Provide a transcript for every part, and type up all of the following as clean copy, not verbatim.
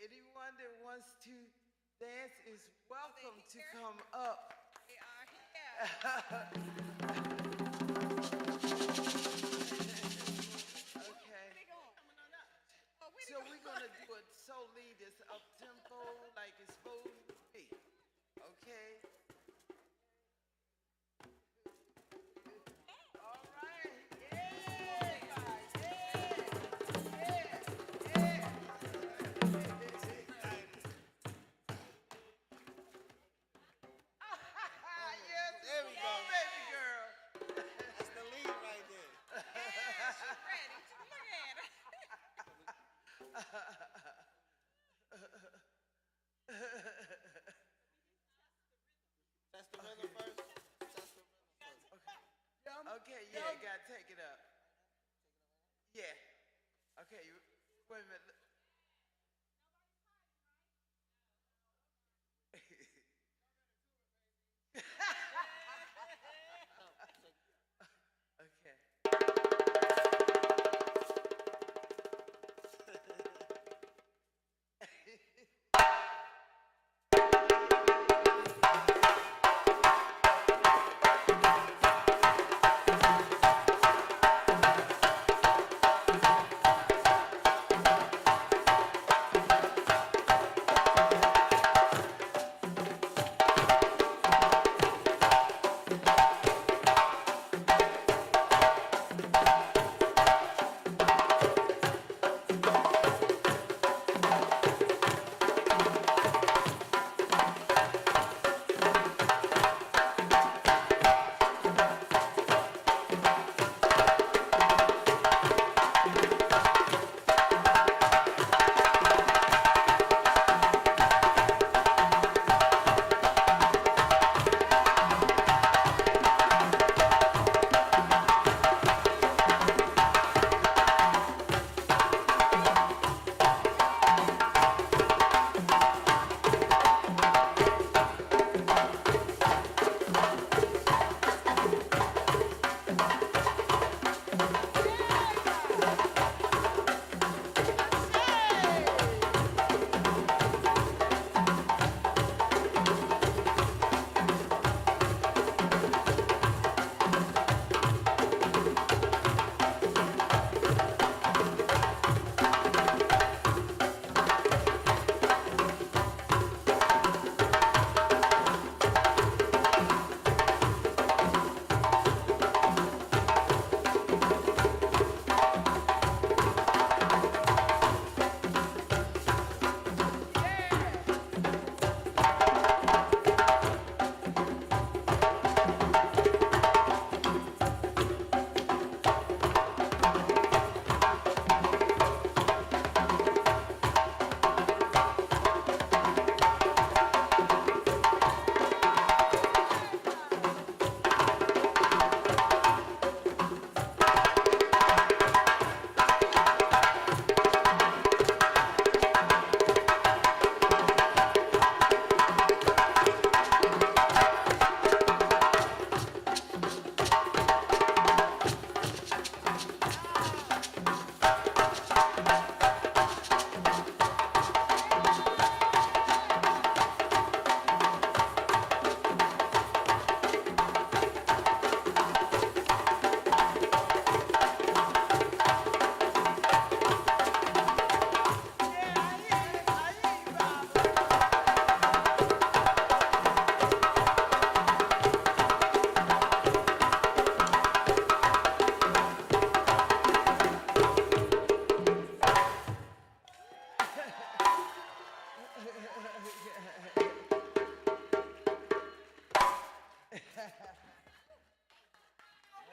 anyone that wants to dance is welcome to come up. They are here. Okay. Where they going? Oh, where So they we're going? gonna do a soul lead that's up tempo like it's supposed to be. Okay. All right. Yeah. Yes, There we go. baby girl. That's the lead right there. Yeah, she's ready. Look at her. Test the rhythm first. Test the rhythm first. Okay, yeah, you gotta take it up. Yeah. Okay, wait a minute. Okay.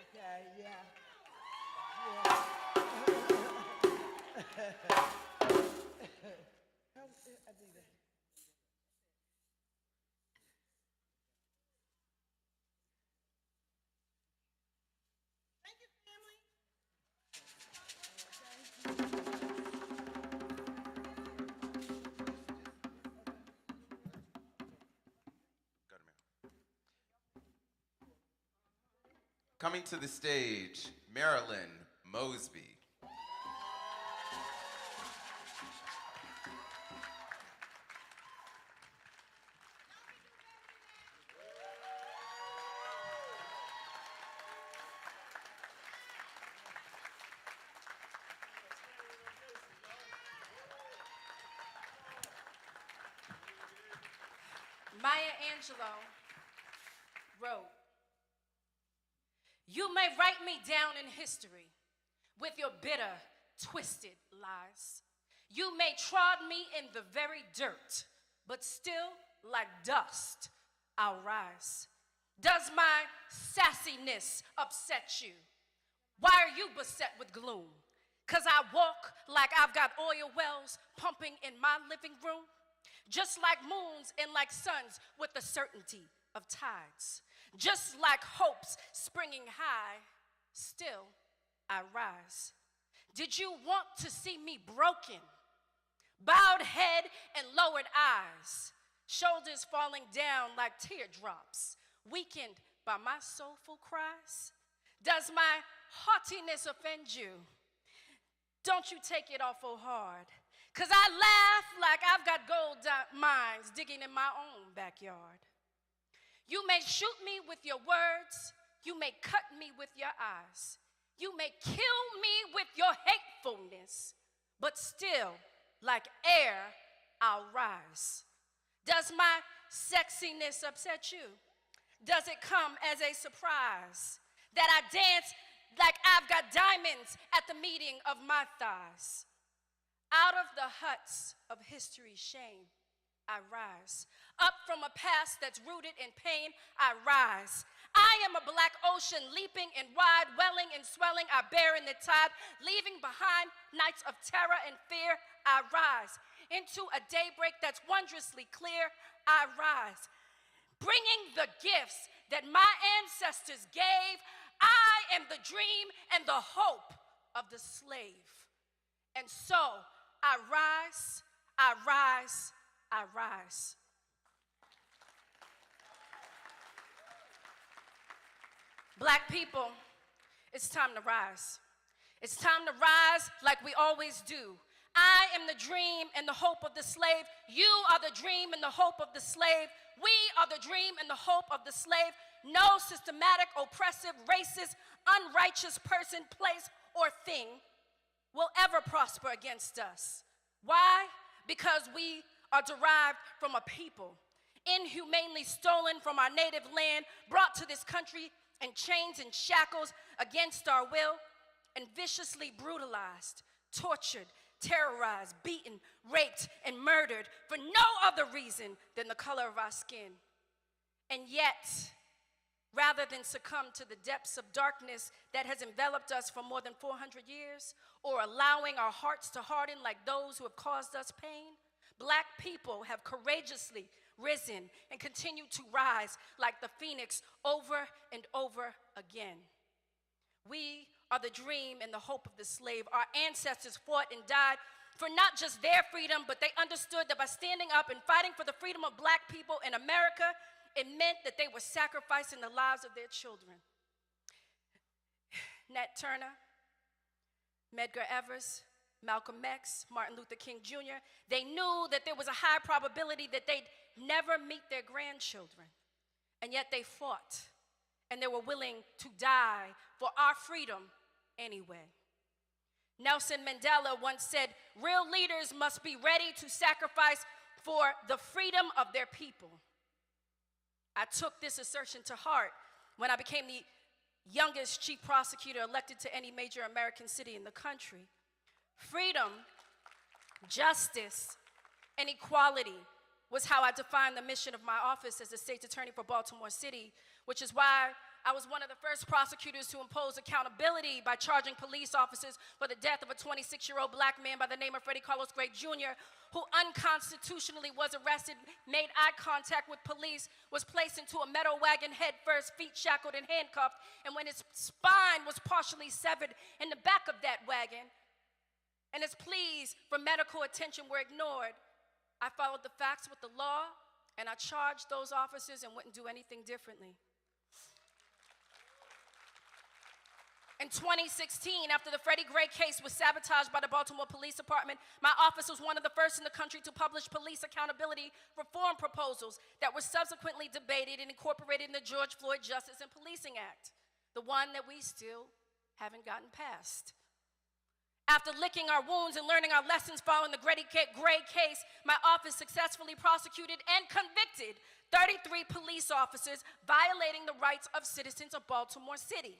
Okay, yeah. I do that. Thank you, family. Go to Maryland. Coming to the stage, Marilyn Mosby. Maya Angelou wrote, "You may write me down in history with your bitter, twisted lies. You may trod me in the very dirt, but still, like dust, I'll rise. Does my sassiness upset you? Why are you beset with gloom? 'Cause I walk like I've got oil wells pumping in my living room? Just like moons and like suns with the certainty of tides. Just like hopes springing high, still I rise. Did you want to see me broken? Bowed head and lowered eyes, shoulders falling down like teardrops, weakened by my soulful cries? Does my haughtiness offend you? Don't you take it awful hard, 'cause I laugh like I've got gold mines digging in my own backyard. You may shoot me with your words, you may cut me with your eyes, you may kill me with your hatefulness, but still, like air, I'll rise. Does my sexiness upset you? Does it come as a surprise that I dance like I've got diamonds at the meeting of my thighs? Out of the huts of history's shame, I rise. Up from a past that's rooted in pain, I rise. I am a black ocean leaping and wide, welling and swelling, I bear in the tide, leaving behind nights of terror and fear, I rise. Into a daybreak that's wondrously clear, I rise. Bringing the gifts that my ancestors gave, I am the dream and the hope of the slave. And so I rise, I rise, I rise. Black people, it's time to rise. It's time to rise like we always do. I am the dream and the hope of the slave. You are the dream and the hope of the slave. We are the dream and the hope of the slave. No systematic, oppressive, racist, unrighteous person, place, or thing will ever prosper against us. Why? Because we are derived from a people, inhumanely stolen from our native land, brought to this country in chains and shackles against our will, and viciously brutalized, tortured, terrorized, beaten, raped, and murdered for no other reason than the color of our skin. And yet, rather than succumb to the depths of darkness that has enveloped us for more than 400 years, or allowing our hearts to harden like those who have caused us pain, Black people have courageously risen and continue to rise like the phoenix over and over again. We are the dream and the hope of the slave. Our ancestors fought and died for not just their freedom, but they understood that by standing up and fighting for the freedom of Black people in America, it meant that they were sacrificing the lives of their children. Nat Turner, Medgar Evers, Malcolm X, Martin Luther King Jr., they knew that there was a high probability that they'd never meet their grandchildren. And yet they fought, and they were willing to die for our freedom anyway. Nelson Mandela once said, "Real leaders must be ready to sacrifice for the freedom of their people." I took this assertion to heart when I became the youngest chief prosecutor elected to any major American city in the country. Freedom, justice, and equality was how I defined the mission of my office as the state's attorney for Baltimore City, which is why I was one of the first prosecutors to impose accountability by charging police officers for the death of a 26-year-old Black man by the name of Freddie Carlos Gray Jr., who unconstitutionally was arrested, made eye contact with police, was placed into a metal wagon head first, feet shackled and handcuffed, and when his spine was partially severed in the back of that wagon, and his pleas for medical attention were ignored, I followed the facts with the law, and I charged those officers and wouldn't do anything differently. In 2016, after the Freddie Gray case was sabotaged by the Baltimore Police Department, my office was one of the first in the country to publish police accountability reform proposals that were subsequently debated and incorporated in the George Floyd Justice and Policing Act, the one that we still haven't gotten passed. After licking our wounds and learning our lessons following the Gray case, my office successfully prosecuted and convicted 33 police officers violating the rights of citizens of Baltimore City.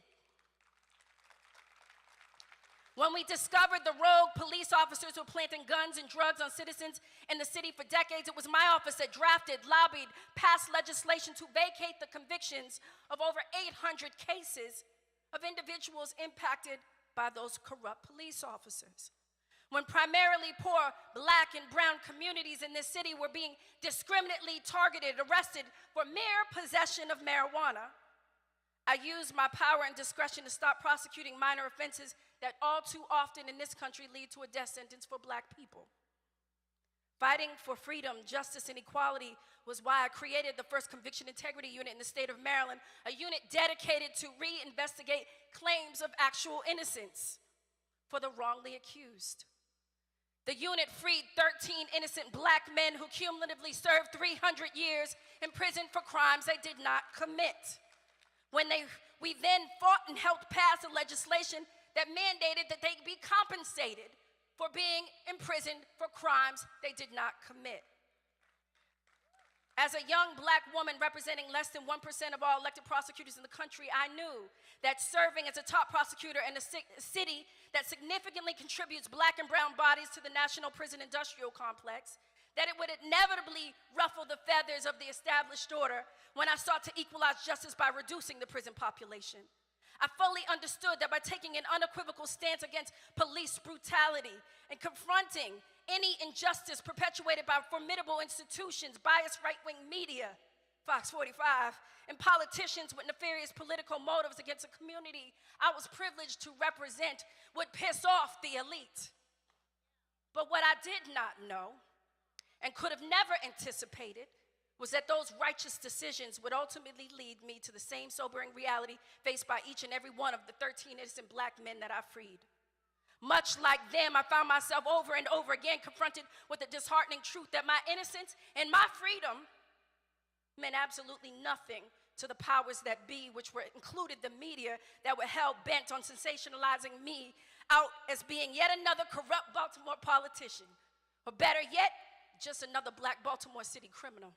When we discovered the rogue police officers who were planting guns and drugs on citizens in the city for decades, it was my office that drafted, lobbied, passed legislation to vacate the convictions of over 800 cases of individuals impacted by those corrupt police officers. When primarily poor black and brown communities in this city were being discriminately targeted, arrested for mere possession of marijuana, I used my power and discretion to stop prosecuting minor offenses that all too often in this country lead to a death sentence for black people. Fighting for freedom, justice, and equality was why I created the first conviction integrity unit in the state of Maryland, a unit dedicated to reinvestigate claims of actual innocence for the wrongly accused. The unit freed 13 innocent black men who cumulatively served 300 years in prison for crimes they did not commit. We then fought and helped pass a legislation that mandated that they be compensated for being imprisoned for crimes they did not commit. As a young black woman representing less than 1% of all elected prosecutors in the country, I knew that serving as a top prosecutor in a city that significantly contributes black and brown bodies to the National Prison Industrial Complex, that it would inevitably ruffle the feathers of the established order when I sought to equalize justice by reducing the prison population. I fully understood that by taking an unequivocal stance against police brutality and confronting any injustice perpetuated by formidable institutions, biased right-wing media, Fox 45, and politicians with nefarious political motives against a community I was privileged to represent would piss off the elite. But what I did not know and could have never anticipated was that those righteous decisions would ultimately lead me to the same sobering reality faced by each and every one of the 13 innocent black men that I freed. Much like them, I found myself over and over again confronted with the disheartening truth that my innocence and my freedom meant absolutely nothing to the powers that be, which were included the media, that were hell-bent on sensationalizing me out as being yet another corrupt Baltimore politician, or better yet, just another black Baltimore City criminal.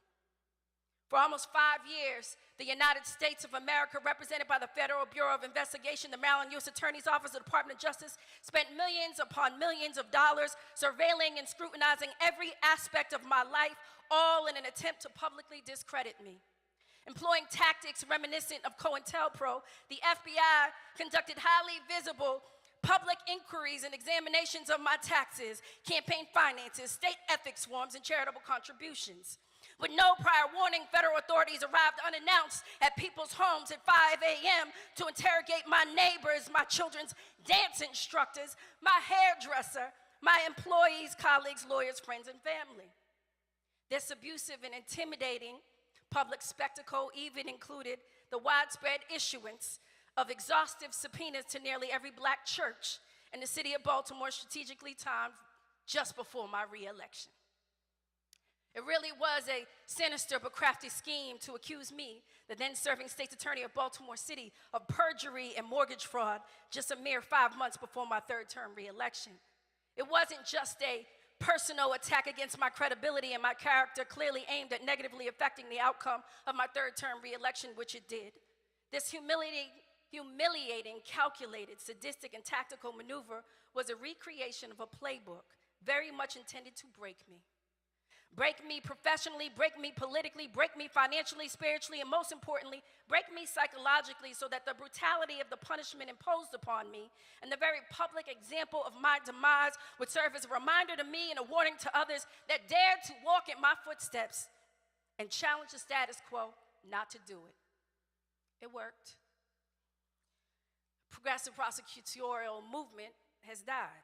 For almost 5 years, the United States of America, represented by the Federal Bureau of Investigation, the Maryland U.S. Attorney's Office, the Department of Justice, spent millions upon millions of dollars surveilling and scrutinizing every aspect of my life, all in an attempt to publicly discredit me. Employing tactics reminiscent of COINTELPRO, the FBI conducted highly visible public inquiries and examinations of my taxes, campaign finances, state ethics forms, and charitable contributions. With no prior warning, federal authorities arrived unannounced at people's homes at 5 a.m. to interrogate my neighbors, my children's dance instructors, my hairdresser, my employees, colleagues, lawyers, friends, and family. This abusive and intimidating public spectacle even included the widespread issuance of exhaustive subpoenas to nearly every black church in the city of Baltimore, strategically timed just before my re-election. It really was a sinister but crafty scheme to accuse me, the then serving state's attorney of Baltimore City, of perjury and mortgage fraud just a mere 5 months before my third-term re-election. It wasn't just a personal attack against my credibility and my character, clearly aimed at negatively affecting the outcome of my third-term re-election, which it did. This humiliating, calculated, sadistic, and tactical maneuver was a recreation of a playbook very much intended to break me. Break me professionally, break me politically, break me financially, spiritually, and most importantly, break me psychologically so that the brutality of the punishment imposed upon me and the very public example of my demise would serve as a reminder to me and a warning to others that dared to walk in my footsteps and challenge the status quo not to do it. It worked. Progressive prosecutorial movement has died.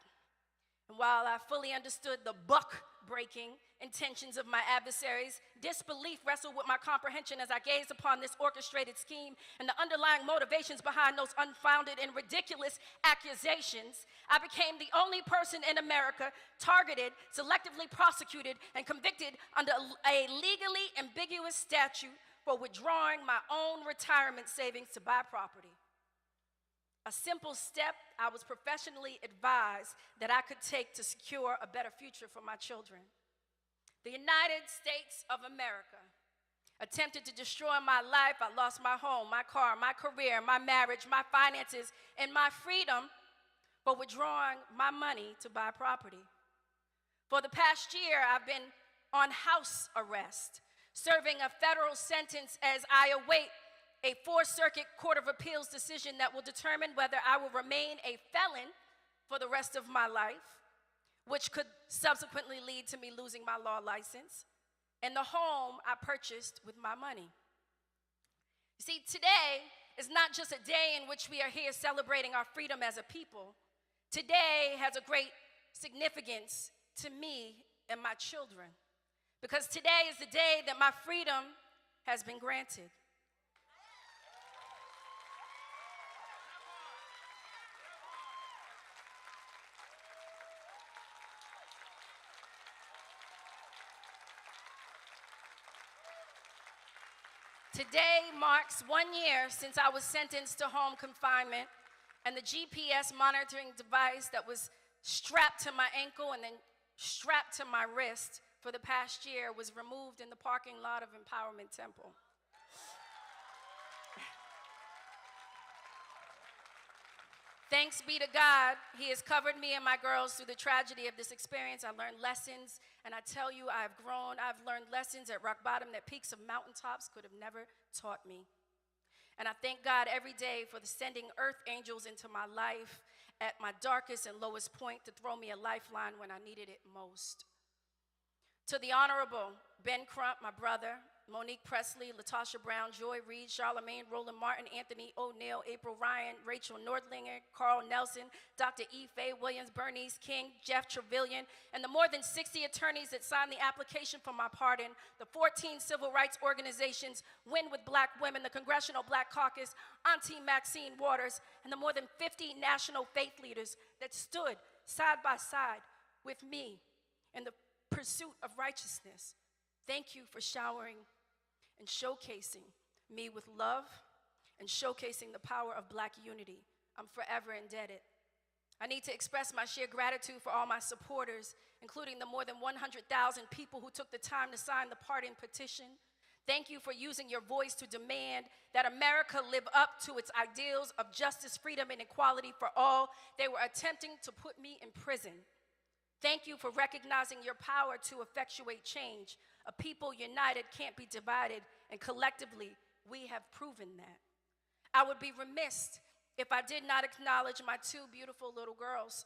And while I fully understood the buck-breaking intentions of my adversaries, disbelief wrestled with my comprehension as I gazed upon this orchestrated scheme and the underlying motivations behind those unfounded and ridiculous accusations. I became the only person in America targeted, selectively prosecuted, and convicted under a legally ambiguous statute for withdrawing my own retirement savings to buy property. A simple step I was professionally advised that I could take to secure a better future for my children. The United States of America attempted to destroy my life. I lost my home, my car, my career, my marriage, my finances, and my freedom for withdrawing my money to buy property. For the past year, I've been on house arrest, serving a federal sentence as I await a Fourth Circuit Court of Appeals decision that will determine whether I will remain a felon for the rest of my life, which could subsequently lead to me losing my law license and the home I purchased with my money. You see, today is not just a day in which we are here celebrating our freedom as a people. Today has a great significance to me and my children, because today is the day that my freedom has been granted. Today marks 1 year since I was sentenced to home confinement, and the GPS monitoring device that was strapped to my ankle and then strapped to my wrist for the past year was removed in the parking lot of Empowerment Temple. Thanks be to God, He has covered me and my girls through the tragedy of this experience. I learned lessons, and I tell you, I've grown. I've learned lessons at rock bottom that peaks of mountaintops could have never taught me. And I thank God every day for the sending earth angels into my life at my darkest and lowest point to throw me a lifeline when I needed it most. To the Honorable Ben Crump, my brother, Monique Presley, Latasha Brown, Joy Reid, Charlemagne, Roland Martin, Anthony O'Neill, April Ryan, Rachel Nordlinger, Carl Nelson, Dr. E. Faye Williams, Bernice King, Jeff Trevelyan, and the more than 60 attorneys that signed the application for my pardon, the 14 civil rights organizations, Win with Black Women, the Congressional Black Caucus, Auntie Maxine Waters, and the more than 50 national faith leaders that stood side by side with me in the pursuit of righteousness. Thank you for showering and showcasing me with love and showcasing the power of Black unity. I'm forever indebted. I need to express my sheer gratitude for all my supporters, including the more than 100,000 people who took the time to sign the pardon petition. Thank you for using your voice to demand that America live up to its ideals of justice, freedom, and equality for all. They were attempting to put me in prison. Thank you for recognizing your power to effectuate change. A people united can't be divided, and collectively, we have proven that. I would be remiss if I did not acknowledge my two beautiful little girls,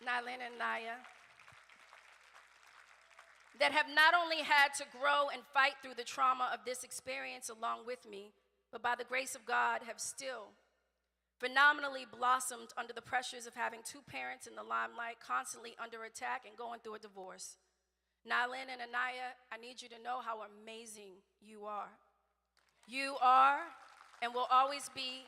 Nylin and Naya, that have not only had to grow and fight through the trauma of this experience along with me, but by the grace of God have still phenomenally blossomed under the pressures of having two parents in the limelight, constantly under attack and going through a divorce. Nylin and Anaya, I need you to know how amazing you are. You are and will always be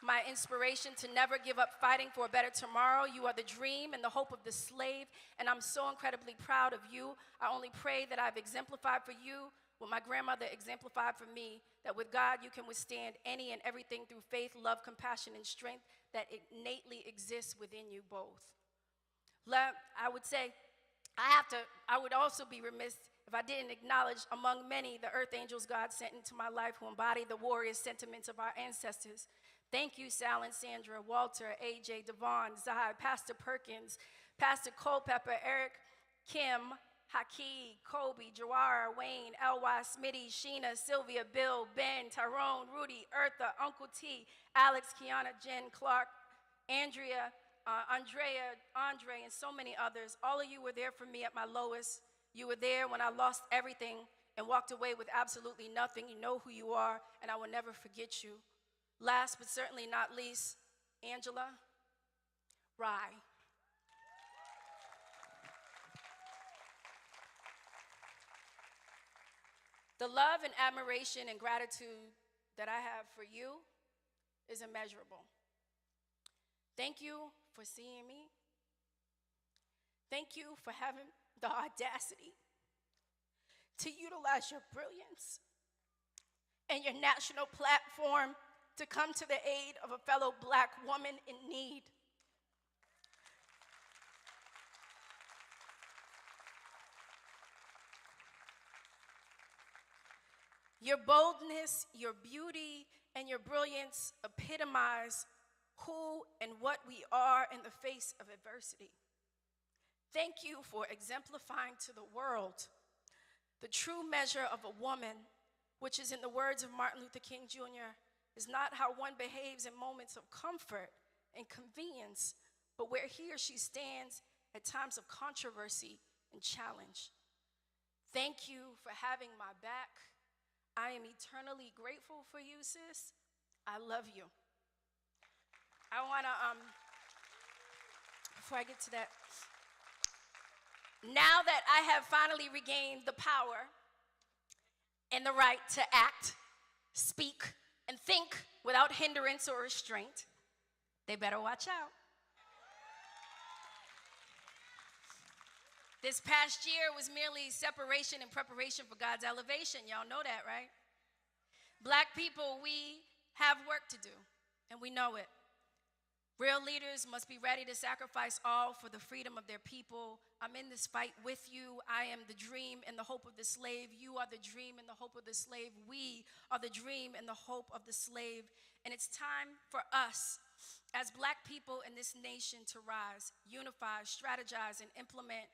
my inspiration to never give up fighting for a better tomorrow. You are the dream and the hope of the slave, and I'm so incredibly proud of you. I only pray that I've exemplified for you what my grandmother exemplified for me, that with God you can withstand any and everything through faith, love, compassion, and strength that innately exists within you both. I would say, I would also be remiss if I didn't acknowledge among many the earth angels God sent into my life who embody the warrior sentiments of our ancestors. Thank you, Sal and Sandra, Walter, AJ, Devon, Zahai, Pastor Perkins, Pastor Culpepper, Eric, Kim, Haki, Kobe, Jawara, Wayne, L.Y., Smitty, Sheena, Sylvia, Bill, Ben, Tyrone, Rudy, Eartha, Uncle T, Alex, Kiana, Jen, Clark, Andrea, Andrea, Andre, and so many others. All of you were there for me at my lowest. You were there when I lost everything and walked away with absolutely nothing. You know who you are, and I will never forget you. Last but certainly not least, Angela, Rye. The love and admiration and gratitude that I have for you is immeasurable. Thank you for seeing me. Thank you for having the audacity to utilize your brilliance and your national platform to come to the aid of a fellow black woman in need. Your boldness, your beauty, and your brilliance epitomize who and what we are in the face of adversity. Thank you for exemplifying to the world the true measure of a woman, which is, in the words of Martin Luther King Jr., is not how one behaves in moments of comfort and convenience, but where he or she stands at times of controversy and challenge. Thank you for having my back. I am eternally grateful for you, sis. I love you. I want to, before I get to that, now that I have finally regained the power and the right to act, speak, and think without hindrance or restraint, they better watch out. This past year was merely separation and preparation for God's elevation. Y'all know that, right? Black people, we have work to do, and we know it. Real leaders must be ready to sacrifice all for the freedom of their people. I'm in this fight with you. I am the dream and the hope of the slave. You are the dream and the hope of the slave. We are the dream and the hope of the slave. And it's time for us, as black people in this nation, to rise, unify, strategize, and implement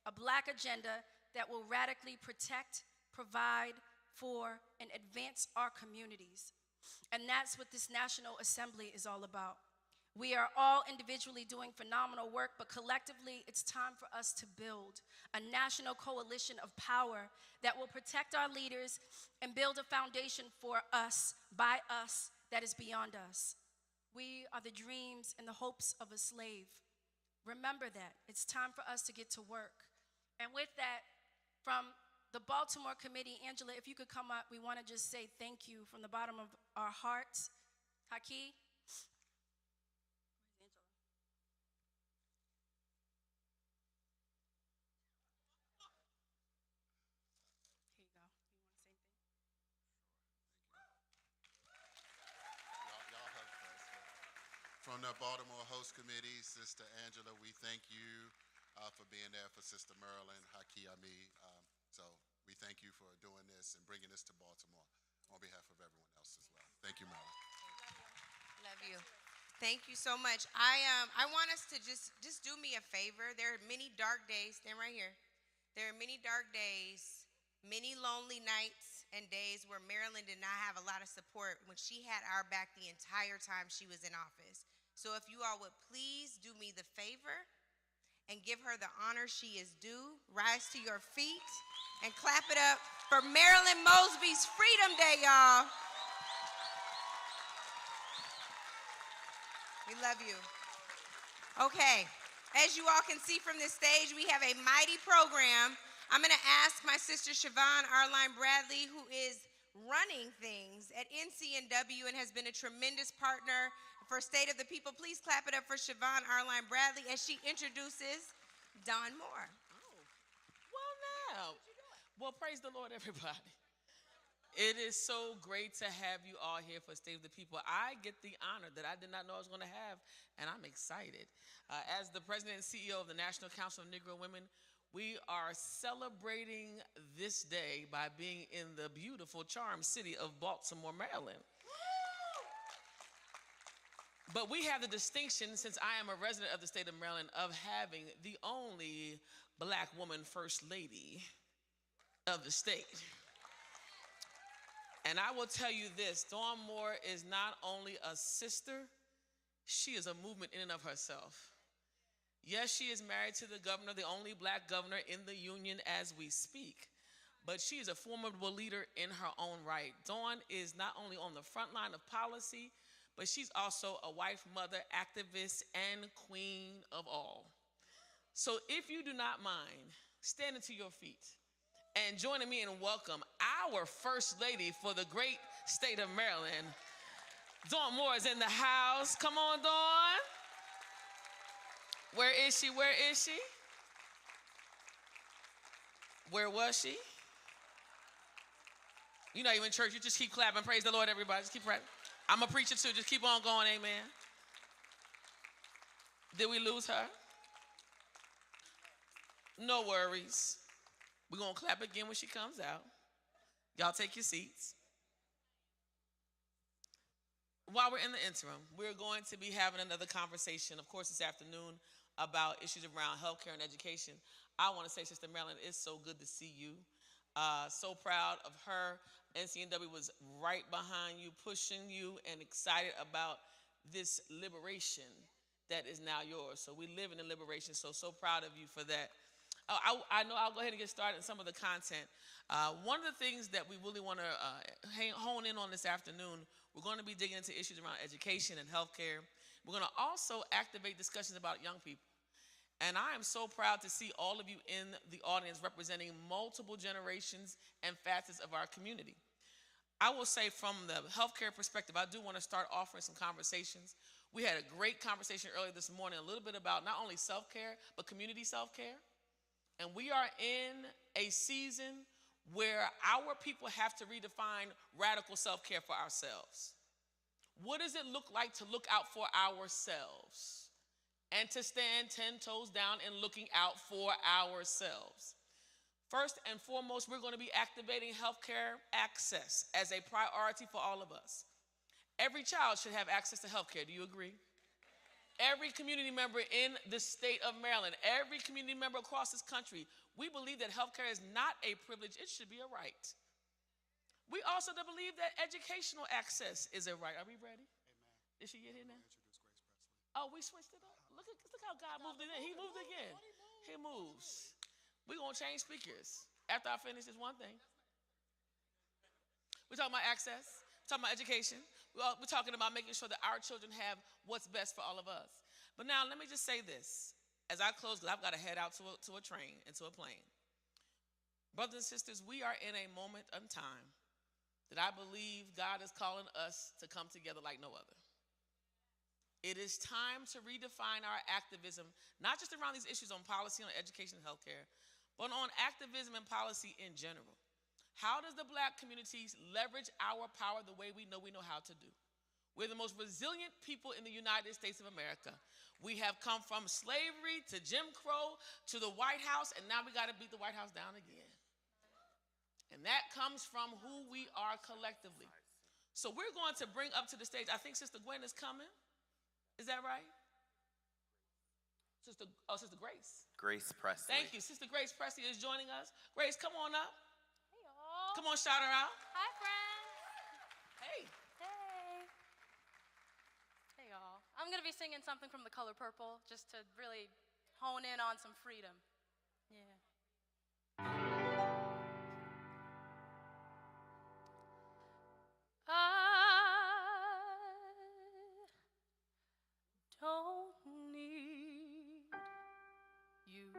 a black agenda that will radically protect, provide for, and advance our communities. And that's what this National Assembly is all about. We are all individually doing phenomenal work, but collectively, it's time for us to build a national coalition of power that will protect our leaders and build a foundation for us, by us, that is beyond us. We are the dreams and the hopes of a slave. Remember that. It's time for us to get to work. And with that, from the Baltimore committee, Angela, if you could come up, we want to just say thank you from the bottom of our hearts. Haki? Y'all hug first. From the Baltimore Host Committee, Sister Angela, we thank you for being there for Sister Marilyn, Haki Ami. So we thank you for doing this and bringing this to Baltimore on behalf of everyone else as well. Thank you, Marilyn. Love you. Thank you so much. I want us to just do me a favor. There are many dark days. Stand right here. There are many dark days, many lonely nights and days where Marilyn did not have a lot of support when she had our back the entire time she was in office. So if you all would please do me the favor and give her the honor she is due, rise to your feet and clap it up for Marilyn Mosby's Freedom Day, y'all. We love you. Okay, as you all can see from this stage, we have a mighty program. I'm gonna ask my sister Siobhan Arline Bradley, who is running things at NCNW and has been a tremendous partner for State of the People. Please clap it up for Siobhan Arline Bradley as she introduces Don Moore. Well, praise the Lord, everybody. It is so great to have you all here for State of the People. I get the honor that I did not know I was going to have, and I'm excited. As the president and CEO of the National Council of Negro Women, we are celebrating this day by being in the beautiful, charmed city of Baltimore, Maryland. But we have the distinction, since I am a resident of the state of Maryland, of having the only black woman first lady of the state. And I will tell you this, Dawn Moore is not only a sister, she is a movement in and of herself. Yes, she is married to the governor, the only black governor in the union as we speak, but she is a formidable leader in her own right. Dawn is not only on the front line of policy, but she's also a wife, mother, activist, and queen of all. So if you do not mind standing to your feet and joining me in welcome our First Lady for the great state of Maryland, Dawn Moore is in the house. Come on, Dawn. Where is she? Where is she? Where was she? You're not even in church. You just keep clapping. Praise the Lord, everybody. Just keep praying. I'm a preacher too. Just keep on going, amen. Did we lose her? No worries. We're going to clap again when she comes out. Y'all take your seats. While we're in the interim, we're going to be having another conversation, of course, this afternoon about issues around healthcare and education. I want to say, Sister Marilyn, it's so good to see you. So proud of her. NCNW was right behind you, pushing you, and excited about this liberation that is now yours. So we live in the liberation, so proud of you for that. I know I'll go ahead and get started in some of the content. One of the things that we really want to hone in on this afternoon, we're going to be digging into issues around education and healthcare. We're going to also activate discussions about young people. And I am so proud to see all of you in the audience representing multiple generations and facets of our community. I will say from the healthcare perspective, I do want to start offering some conversations. We had a great conversation earlier this morning, a little bit about not only self-care, but community self-care. And we are in a season where our people have to redefine radical self-care for ourselves. What does it look like to look out for ourselves and to stand 10 toes down and looking out for ourselves? First and foremost, we're going to be activating healthcare access as a priority for all of us. Every child should have access to healthcare. Do you agree? Every community member in the state of Maryland, every community member across this country, we believe that healthcare is not a privilege, it should be a right. We also believe that educational access is a right. Are we ready? Amen. Did she get here now? Oh, we switched it up. Look how God moved it in. He moved again. He moves. We're going to change speakers. After I finish this one thing. We're talking about access. We're talking about education. We're talking about making sure that our children have what's best for all of us. But now let me just say this. As I close, because I've got to head out to a train and to a plane. Brothers and sisters, we are in a moment in time that I believe God is calling us to come together like no other. It is time to redefine our activism, not just around these issues on policy, on education and healthcare, but on activism and policy in general. How does the Black community leverage our power the way we know how to do? We're the most resilient people in the United States of America. We have come from slavery to Jim Crow to the White House, and now we got to beat the White House down again. And that comes from who we are collectively. So we're going to bring up to the stage, I think Sister Gwen is coming. Is that right? Sister Grace. Grace Presley. Thank you. Sister Grace Presley is joining us. Grace, come on up. Hey, y'all. Come on, shout her out. Hi, friends. Hey. Hey. Hey, y'all. I'm going to be singing something from The Color Purple just to really hone in on some freedom. Yeah. I don't need you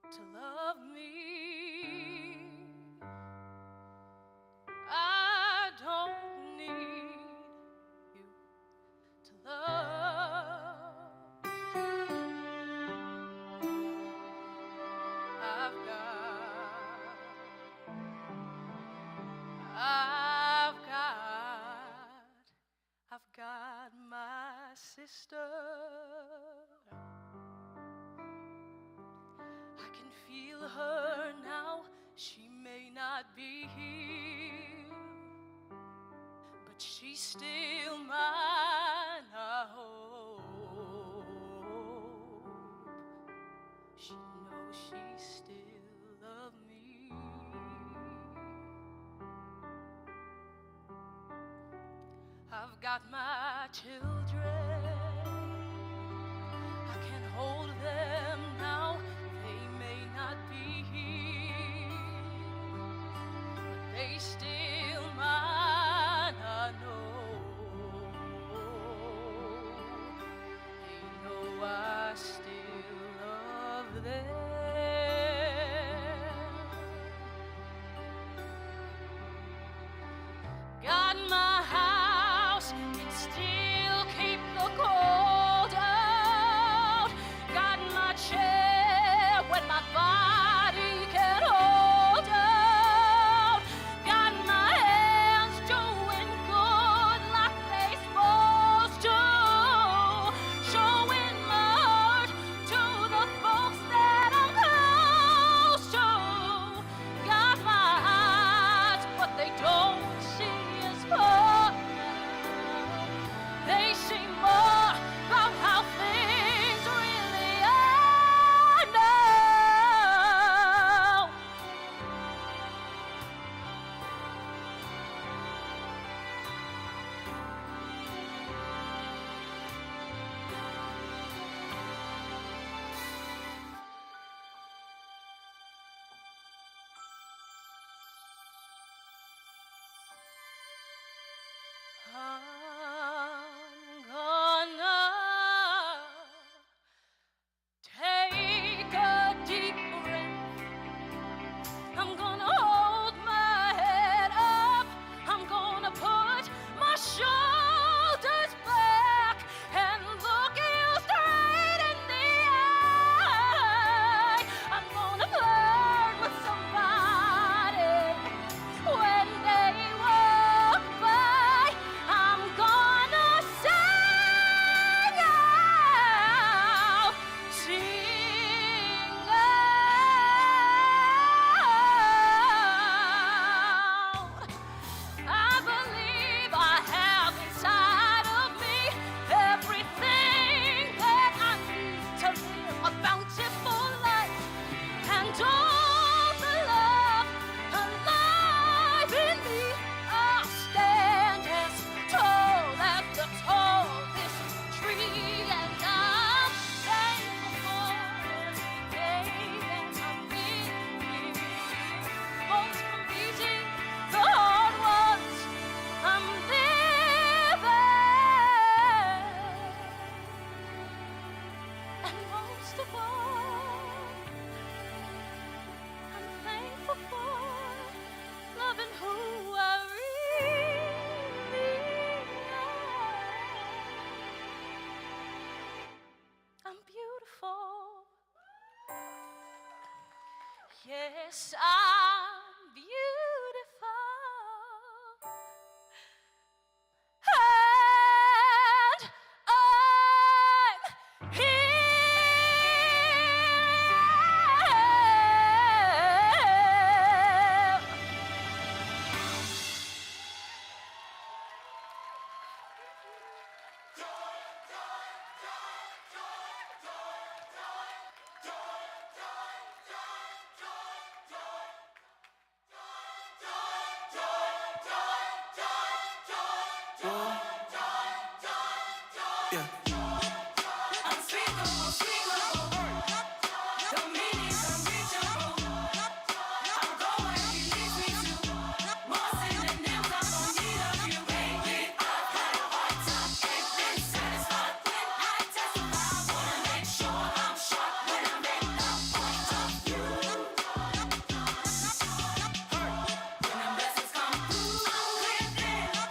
to love me. I don't need you to love. I've got my sister. I can feel her now. She may not be here, but she's still mine. I hope she knows she still loves me. I've got my children. I can hold them now. They may not be here, but they still mine. I know. They know I still love them. Got my house, can still keep the cold out. Got my chair when my body can't hold out. Got my I'm gonna take a deep breath. I'm gonna hold my head up. I'm gonna put my shoulders back and look you straight in the eye. I'm gonna flirt with somebody when they walk by. I'm gonna sing out, sing out. I believe I have inside of me everything that I need to live a bountiful life, and all the love alive in me. I'll stand as tall as the tallest tree, and I'm thankful for every day that I'm in here. Most completing the hard ones I'm living, and most of all, I'm thankful for loving who I really am. I'm beautiful. Yes, I'm beautiful.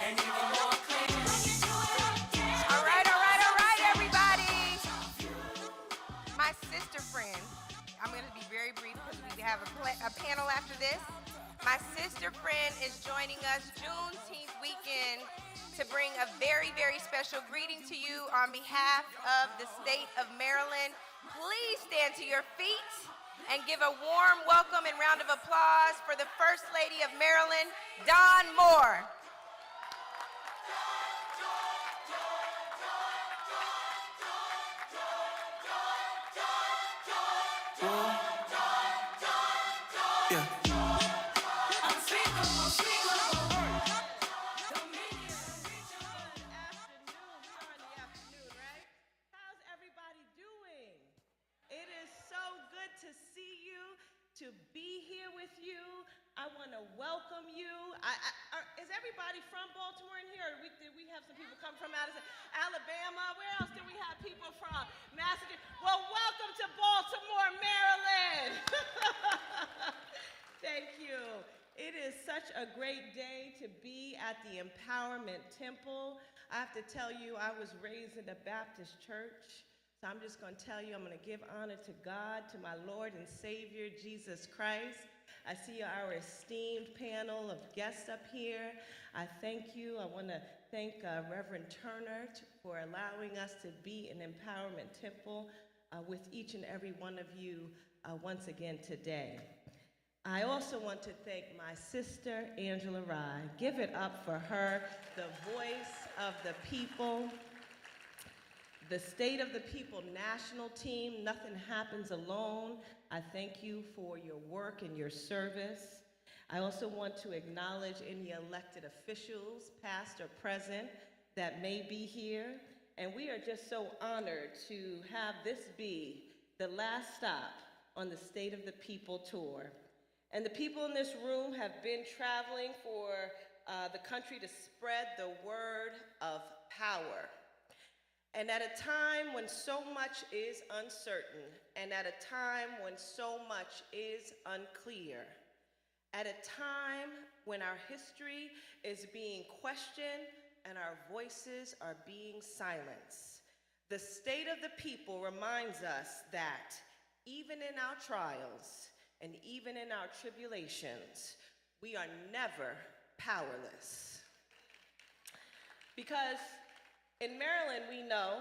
And I'm here. All right, everybody. My sister friend, I'm going to be very brief because we have a panel after this. My sister friend is joining us Juneteenth weekend to bring a very, very special greeting to you on behalf of the state of Maryland. Please stand to your feet and give a warm welcome and round of applause for the First Lady of Maryland, Dawn Moore. Afternoon, right? How's everybody doing? It is so good to see you, to be here with you. I want to welcome you. Is everybody from Baltimore in here? Or did we have some people come from out of Alabama? Where else did we have people from? Massachusetts. Well, welcome to Baltimore, Maryland. Thank you. It is such a great day to be at the Empowerment Temple. I have to tell you, I was raised in a Baptist church. So I'm just going to tell you, I'm going to give honor to God, to my Lord and Savior, Jesus Christ. I see our esteemed panel of guests up here. I thank you. I want to thank Reverend Turner for allowing us to be an Empowerment Temple with each and every one of you once again today. I also want to thank my sister, Angela Rye. Give it up for her, the voice of the people. The State of the People national team, Nothing Happens Alone. I thank you for your work and your service. I also want to acknowledge any elected officials, past or present, that may be here. And we are just so honored to have this be the last stop on the State of the People tour. And the people in this room have been traveling for the country to spread the word of power. And at a time when so much is uncertain, and at a time when so much is unclear, at a time when our history is being questioned and our voices are being silenced, the state of the people reminds us that even in our trials and even in our tribulations, we are never powerless. Because in Maryland, we know,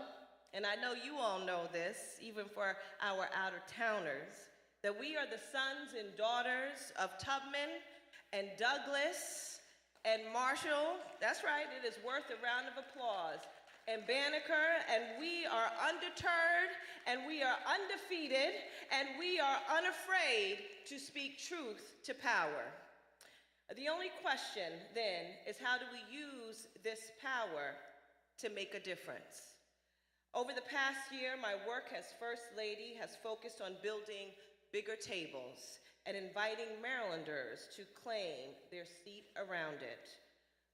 and I know you all know this, even for our out-of-towners, that we are the sons and daughters of Tubman and Douglas and Marshall. That's right, it is worth a round of applause. And Banneker, and we are undeterred, and we are undefeated, and we are unafraid to speak truth to power. The only question, then, is how do we use this power to make a difference? Over the past year, my work as First Lady has focused on building bigger tables and inviting Marylanders to claim their seat around it.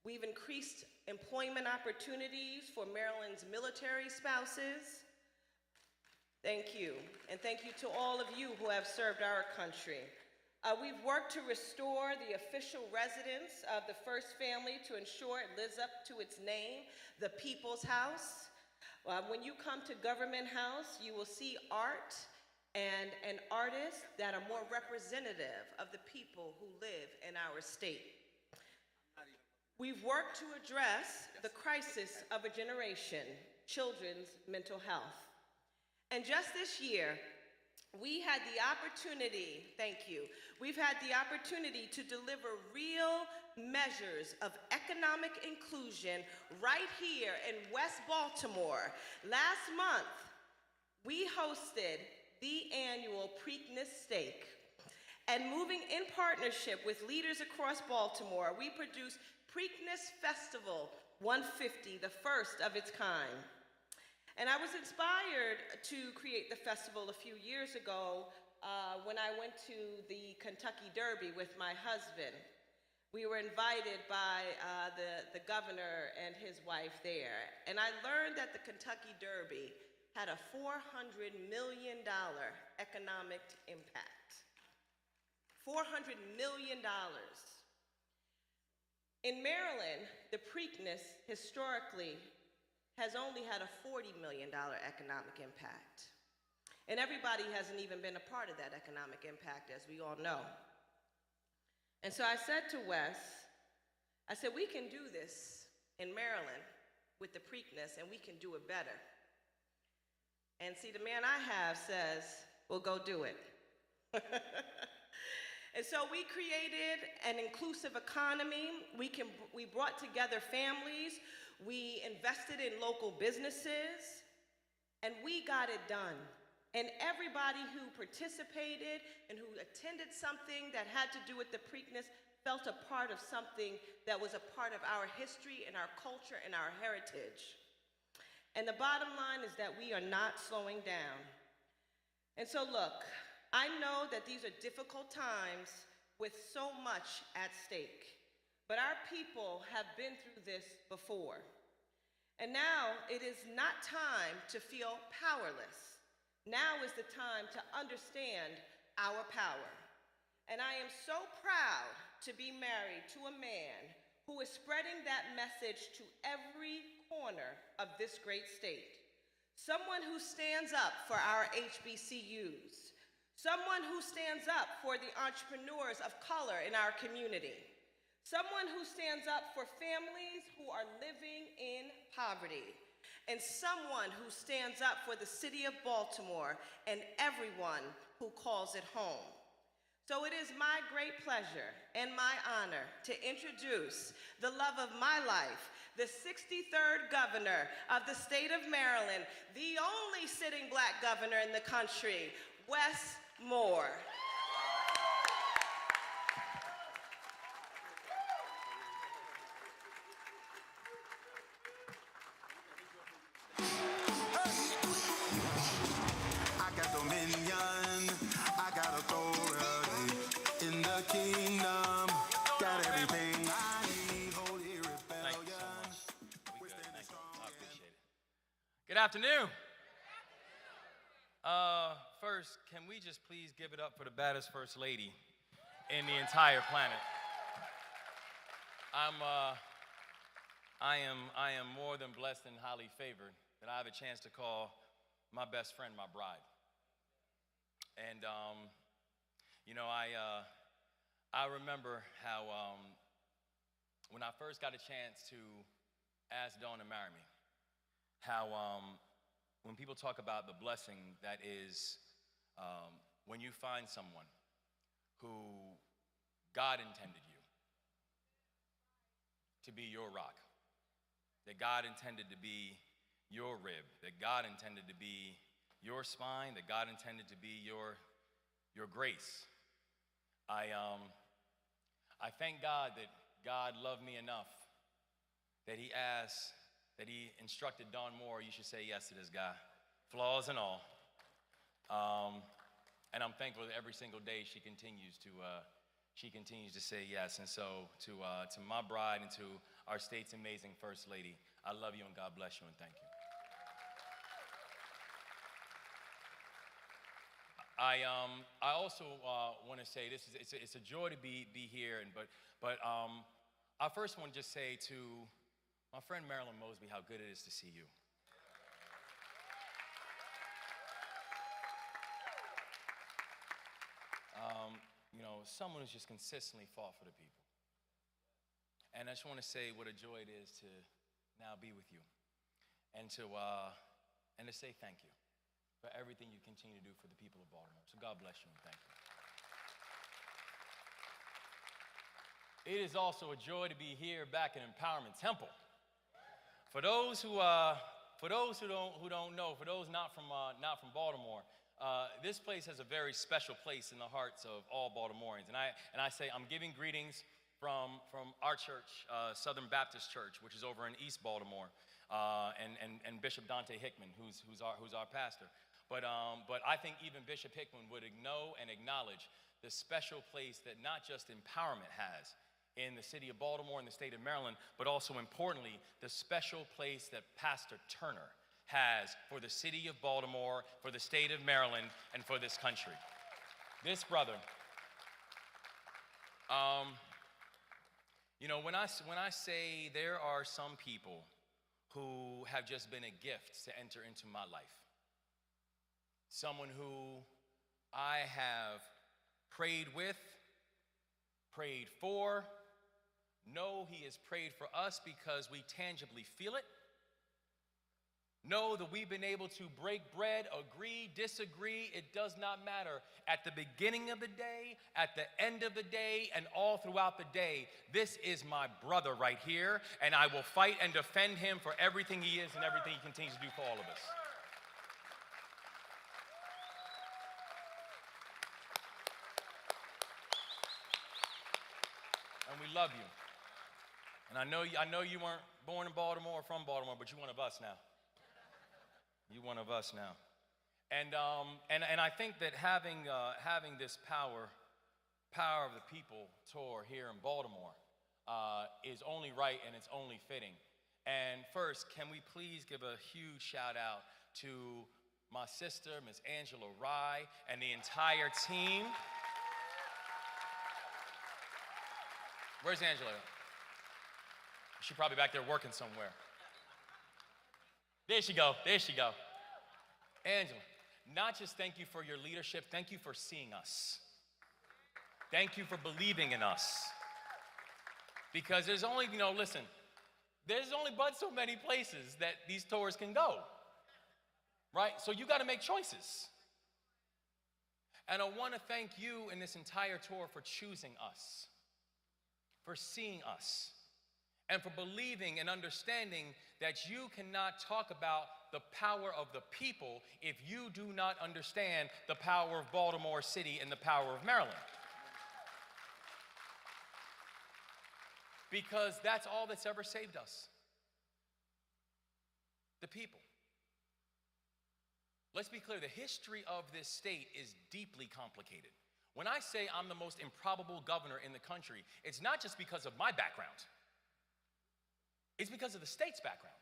We've increased employment opportunities for Maryland's military spouses. Thank you, and thank you to all of you who have served our country. We've worked to restore the official residence of the First Family to ensure it lives up to its name, the People's House. When you come to Government House, you will see art and an artist that are more representative of the people who live in our state. We've worked to address the crisis of a generation, children's mental health. And just this year, we had the opportunity, thank you, we've had the opportunity to deliver real measures of economic inclusion right here in West Baltimore. Last month, we hosted the annual Preakness Steak. And moving in partnership with leaders across Baltimore, we produced Preakness Festival 150, the first of its kind. And I was inspired to create the festival a few years ago when I went to the Kentucky Derby with my husband. We were invited by the governor and his wife there. And I learned that the Kentucky Derby had a $400 million economic impact. $400 million. In Maryland, the Preakness historically has only had a $40 million economic impact. And everybody hasn't even been a part of that economic impact, as we all know. And so I said to Wes, I said, we can do this in Maryland with the Preakness, and we can do it better. And see, the man I have says, well, go do it. And so we created an inclusive economy. We brought together families. We invested in local businesses, and we got it done. And everybody who participated and who attended something that had to do with the Preakness felt a part of something that was a part of our history and our culture and our heritage. And the bottom line is that we are not slowing down. And so look, I know that these are difficult times with so much at stake, but our people have been through this before. And now it is not time to feel powerless. Now is the time to understand our power. And I am so proud to be married to a man who is spreading that message to every corner of this great state. Someone who stands up for our HBCUs. Someone who stands up for the entrepreneurs of color in our community. Someone who stands up for families who are living in poverty. And someone who stands up for the city of Baltimore and everyone who calls it home. So it is my great pleasure and my honor to introduce the love of my life, the 63rd governor of the state of Maryland, the only sitting black governor in the country, Wes Moore. I got dominion, I got authority in the kingdom, got everything I need. afternoon. First, can we just please give it up for the baddest first lady in the entire planet? I am more than blessed and highly favored that I have a chance to call my best friend my bride. And I remember how when I first got a chance to ask Dawn to marry me, how when people talk about the blessing that is when you find someone who God intended you to be your rock, that God intended to be your rib, that God intended to be your spine, that God intended to be your grace. I thank God that God loved me enough that he instructed Dawn Moore, you should say yes to this guy, flaws and all. And I'm thankful that every single day she continues to say yes. And so to my bride and to our state's amazing First Lady, I love you and God bless you and thank you. I also want to say it's a joy to be here, but I first want to just say to my friend Marilyn Mosby how good it is to see you. Someone who's just consistently fought for the people. And I just want to say what a joy it is to now be with you and to say thank you for everything you continue to do for the people of Baltimore. So God bless you and thank you. It is also a joy to be here back in Empowerment Temple. For those who don't know, for those not from Baltimore, this place has a very special place in the hearts of all Baltimoreans. And I say I'm giving greetings from our church, Southern Baptist Church, which is over in East Baltimore, and Bishop Dante Hickman, who's our pastor. But I think even Bishop Hickman would know and acknowledge the special place that not just Empowerment has in the city of Baltimore and the state of Maryland, but also importantly, the special place that Pastor Turner has for the city of Baltimore, for the state of Maryland, and for this country. This brother, when I say there are some people who have just been a gift to enter into my life, someone who I have prayed with, prayed for, know he has prayed for us because we tangibly feel it. Know that we've been able to break bread, agree, disagree, it does not matter. At the beginning of the day, at the end of the day, and all throughout the day, this is my brother right here, and I will fight and defend him for everything he is and everything he continues to do for all of us. And we love you. And I know you weren't born in Baltimore or from Baltimore, but you're one of us now. You're one of us now. And I think that having this power of the people tour here in Baltimore is only right and it's only fitting. And first, can we please give a huge shout out to my sister, Ms. Angela Rye, and the entire team. Where's Angela? She's probably back there working somewhere. There she go. Angela, not just thank you for your leadership, thank you for seeing us. Thank you for believing in us. Because there's only, there's only but so many places that these tours can go. Right? So you got to make choices. And I want to thank you in this entire tour for choosing us, for seeing us, and for believing and understanding that you cannot talk about the power of the people if you do not understand the power of Baltimore City and the power of Maryland. Because that's all that's ever saved us. The people. Let's be clear, the history of this state is deeply complicated. When I say I'm the most improbable governor in the country, it's not just because of my background. It's because of the state's background.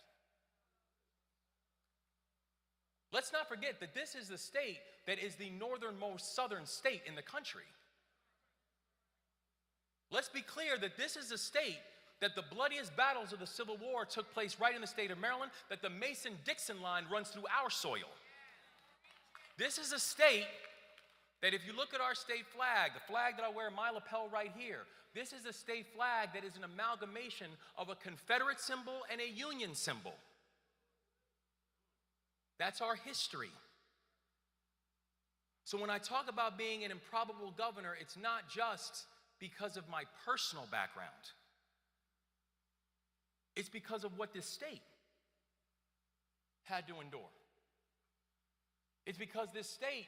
Let's not forget that this is the state that is the northernmost southern state in the country. Let's be clear that this is a state that the bloodiest battles of the Civil War took place right in the state of Maryland, that the Mason-Dixon line runs through our soil. This is a state that if you look at our state flag, the flag that I wear in my lapel right here, this is a state flag that is an amalgamation of a Confederate symbol and a Union symbol. That's our history. So when I talk about being an improbable governor, it's not just because of my personal background. It's because of what this state had to endure. It's because this state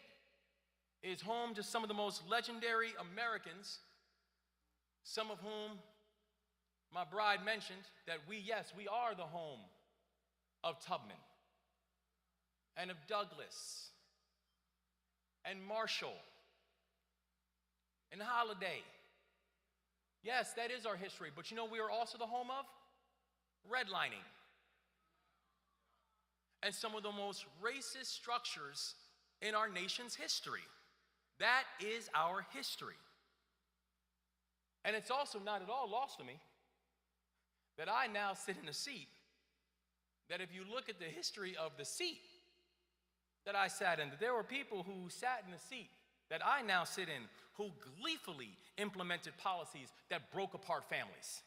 is home to some of the most legendary Americans, some of whom my bride mentioned that we are the home of Tubman and of Douglas and Marshall and Holiday. Yes, that is our history, but you know we are also the home of redlining and some of the most racist structures in our nation's history. That is our history. And it's also not at all lost to me that I now sit in a seat that if you look at the history of the seat that I sat in, that there were people who sat in the seat that I now sit in who gleefully implemented policies that broke apart families.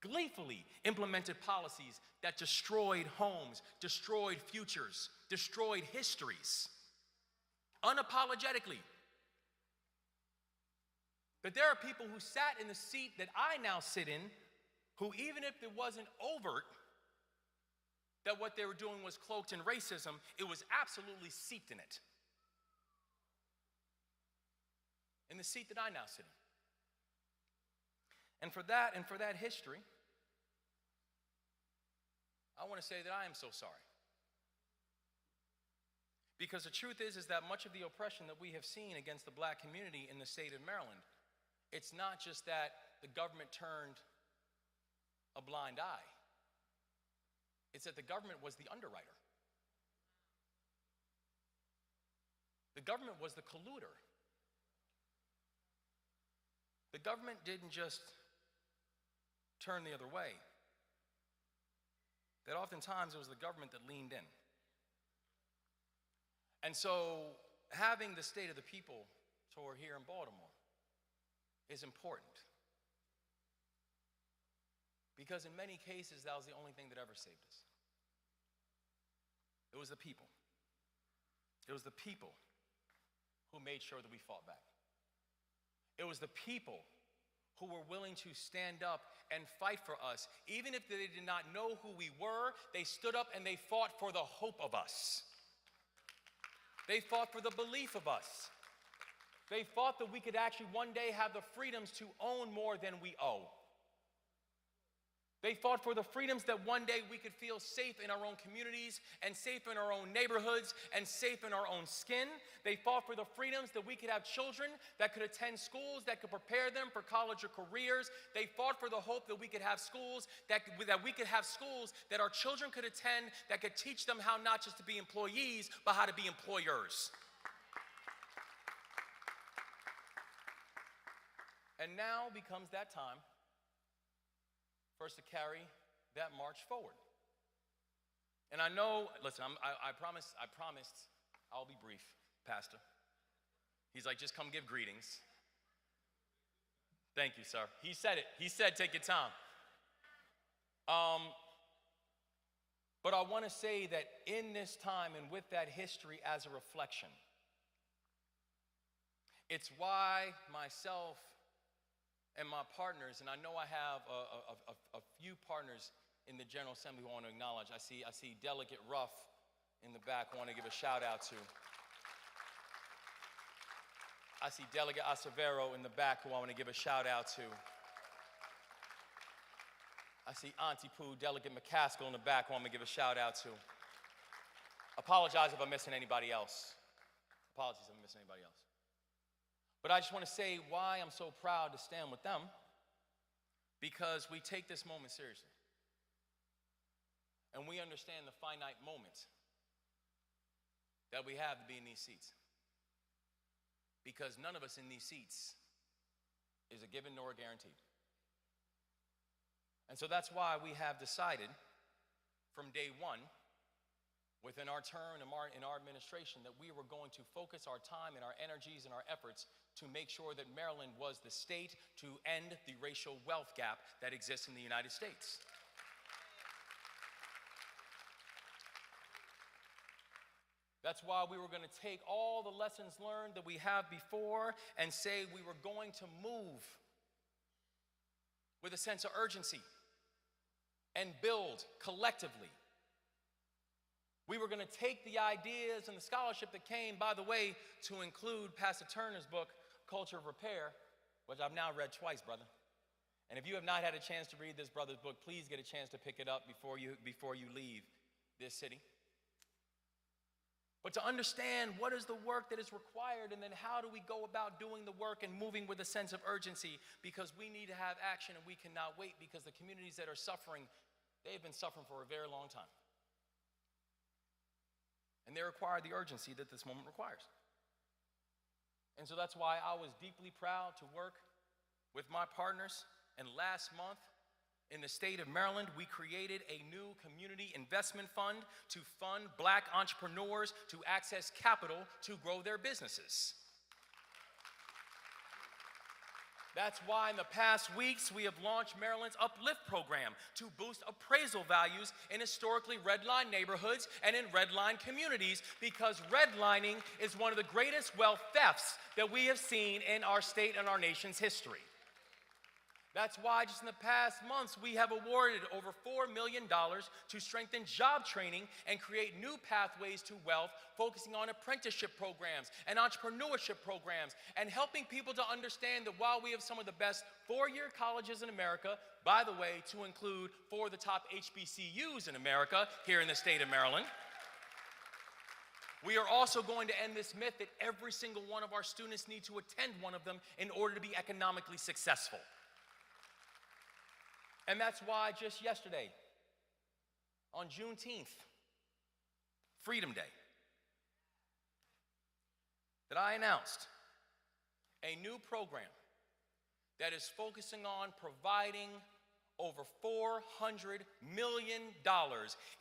Gleefully implemented policies that destroyed homes, destroyed futures, destroyed histories. Unapologetically. But there are people who sat in the seat that I now sit in who, even if it wasn't overt that what they were doing was cloaked in racism, it was absolutely seeped in it. In the seat that I now sit in. And for that history, I want to say that I am so sorry. Because the truth is that much of the oppression that we have seen against the black community in the state of Maryland, it's not just that the government turned a blind eye. It's that the government was the underwriter. The government was the colluder. The government didn't just turn the other way. That oftentimes it was the government that leaned in. And so having the state of the people tour here in Baltimore is important. Because in many cases, that was the only thing that ever saved us. It was the people. It was the people who made sure that we fought back. It was the people who were willing to stand up and fight for us. Even if they did not know who we were, they stood up and they fought for the hope of us. They fought for the belief of us. They fought that we could actually one day have the freedoms to own more than we owe. They fought for the freedoms that one day we could feel safe in our own communities and safe in our own neighborhoods and safe in our own skin. They fought for the freedoms that we could have children that could attend schools that could prepare them for college or careers. They fought for the hope that we could have schools that our children could attend that could teach them how not just to be employees, but how to be employers. And now becomes that time for us to carry that march forward. And I know, listen, I promised I'll be brief, Pastor. He's like, just come give greetings. Thank you, sir. He said it. He said, take your time. But I want to say that in this time and with that history as a reflection, it's why myself and my partners, and I know I have a few partners in the General Assembly who I want to acknowledge. I see Delegate Ruff in the back who I want to give a shout out to. I see Delegate Acevero in the back who I want to give a shout out to. I see Auntie Pooh, Delegate McCaskill in the back who I'm going to give a shout out to. Apologize if I'm missing anybody else. Apologies if I'm missing anybody else. But I just want to say why I'm so proud to stand with them, because we take this moment seriously. And we understand the finite moment that we have to be in these seats. Because none of us in these seats is a given nor a guarantee. And so that's why we have decided from day one, within our term in our administration, that we were going to focus our time and our energies and our efforts to make sure that Maryland was the state to end the racial wealth gap that exists in the United States. That's why we were going to take all the lessons learned that we have before and say we were going to move with a sense of urgency and build collectively. We were going to take the ideas and the scholarship that came, by the way, to include Pastor Turner's book, Culture of Repair, which I've now read twice, brother. And if you have not had a chance to read this brother's book, please get a chance to pick it up before you leave this city. But to understand what is the work that is required, and then how do we go about doing the work and moving with a sense of urgency, because we need to have action and we cannot wait, because the communities that are suffering, they've been suffering for a very long time. And they require the urgency that this moment requires. And so that's why I was deeply proud to work with my partners. And last month, in the state of Maryland, we created a new community investment fund to fund black entrepreneurs to access capital to grow their businesses. That's why in the past weeks, we have launched Maryland's Uplift program to boost appraisal values in historically redlined neighborhoods and in redlined communities, because redlining is one of the greatest wealth thefts that we have seen in our state and our nation's history. That's why just in the past months, we have awarded over $4 million to strengthen job training and create new pathways to wealth, focusing on apprenticeship programs and entrepreneurship programs, and helping people to understand that while we have some of the best four-year colleges in America, by the way, to include 4 of the top HBCUs in America here in the state of Maryland, we are also going to end this myth that every single one of our students need to attend one of them in order to be economically successful. And that's why just yesterday, on Juneteenth, Freedom Day, that I announced a new program that is focusing on providing over $400 million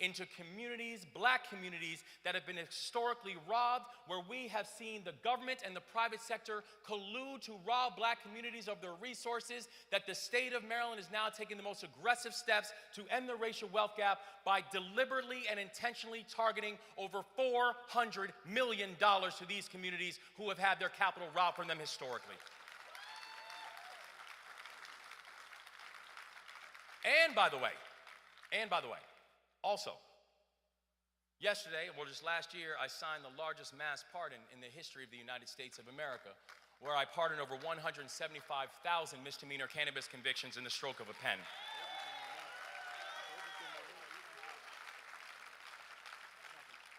into communities, black communities, that have been historically robbed, where we have seen the government and the private sector collude to rob black communities of their resources, that the state of Maryland is now taking the most aggressive steps to end the racial wealth gap by deliberately and intentionally targeting over $400 million to these communities who have had their capital robbed from them historically. And by the way, also, yesterday, well, just last year, I signed the largest mass pardon in the history of the United States of America, where I pardoned over 175,000 misdemeanor cannabis convictions in the stroke of a pen.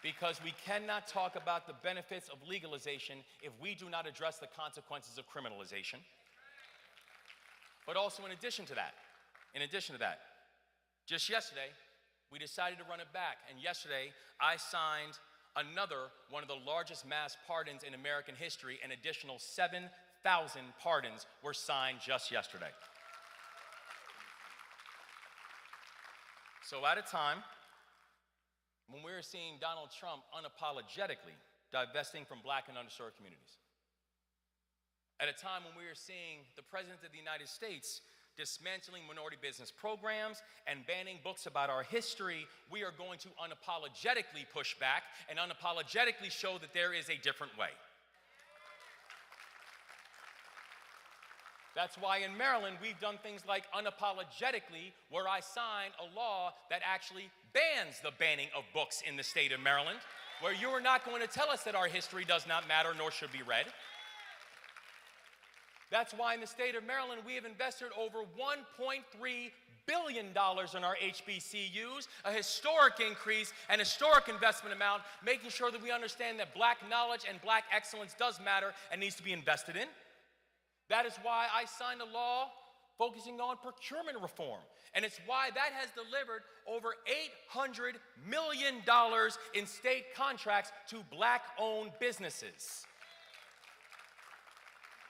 Because we cannot talk about the benefits of legalization if we do not address the consequences of criminalization. But also in addition to that, just yesterday, we decided to run it back. And yesterday, I signed another one of the largest mass pardons in American history. An additional 7,000 pardons were signed just yesterday. So at a time when we're seeing Donald Trump unapologetically divesting from black and underserved communities, at a time when we are seeing the President of the United States dismantling minority business programs and banning books about our history, we are going to unapologetically push back and unapologetically show that there is a different way. That's why in Maryland, we've done things like unapologetically, where I signed a law that actually bans the banning of books in the state of Maryland, where you are not going to tell us that our history does not matter nor should be read. That's why in the state of Maryland, we have invested over $1.3 billion in our HBCUs, a historic increase and historic investment amount, making sure that we understand that black knowledge and black excellence does matter and needs to be invested in. That is why I signed a law focusing on procurement reform. And it's why that has delivered over $800 million in state contracts to black-owned businesses.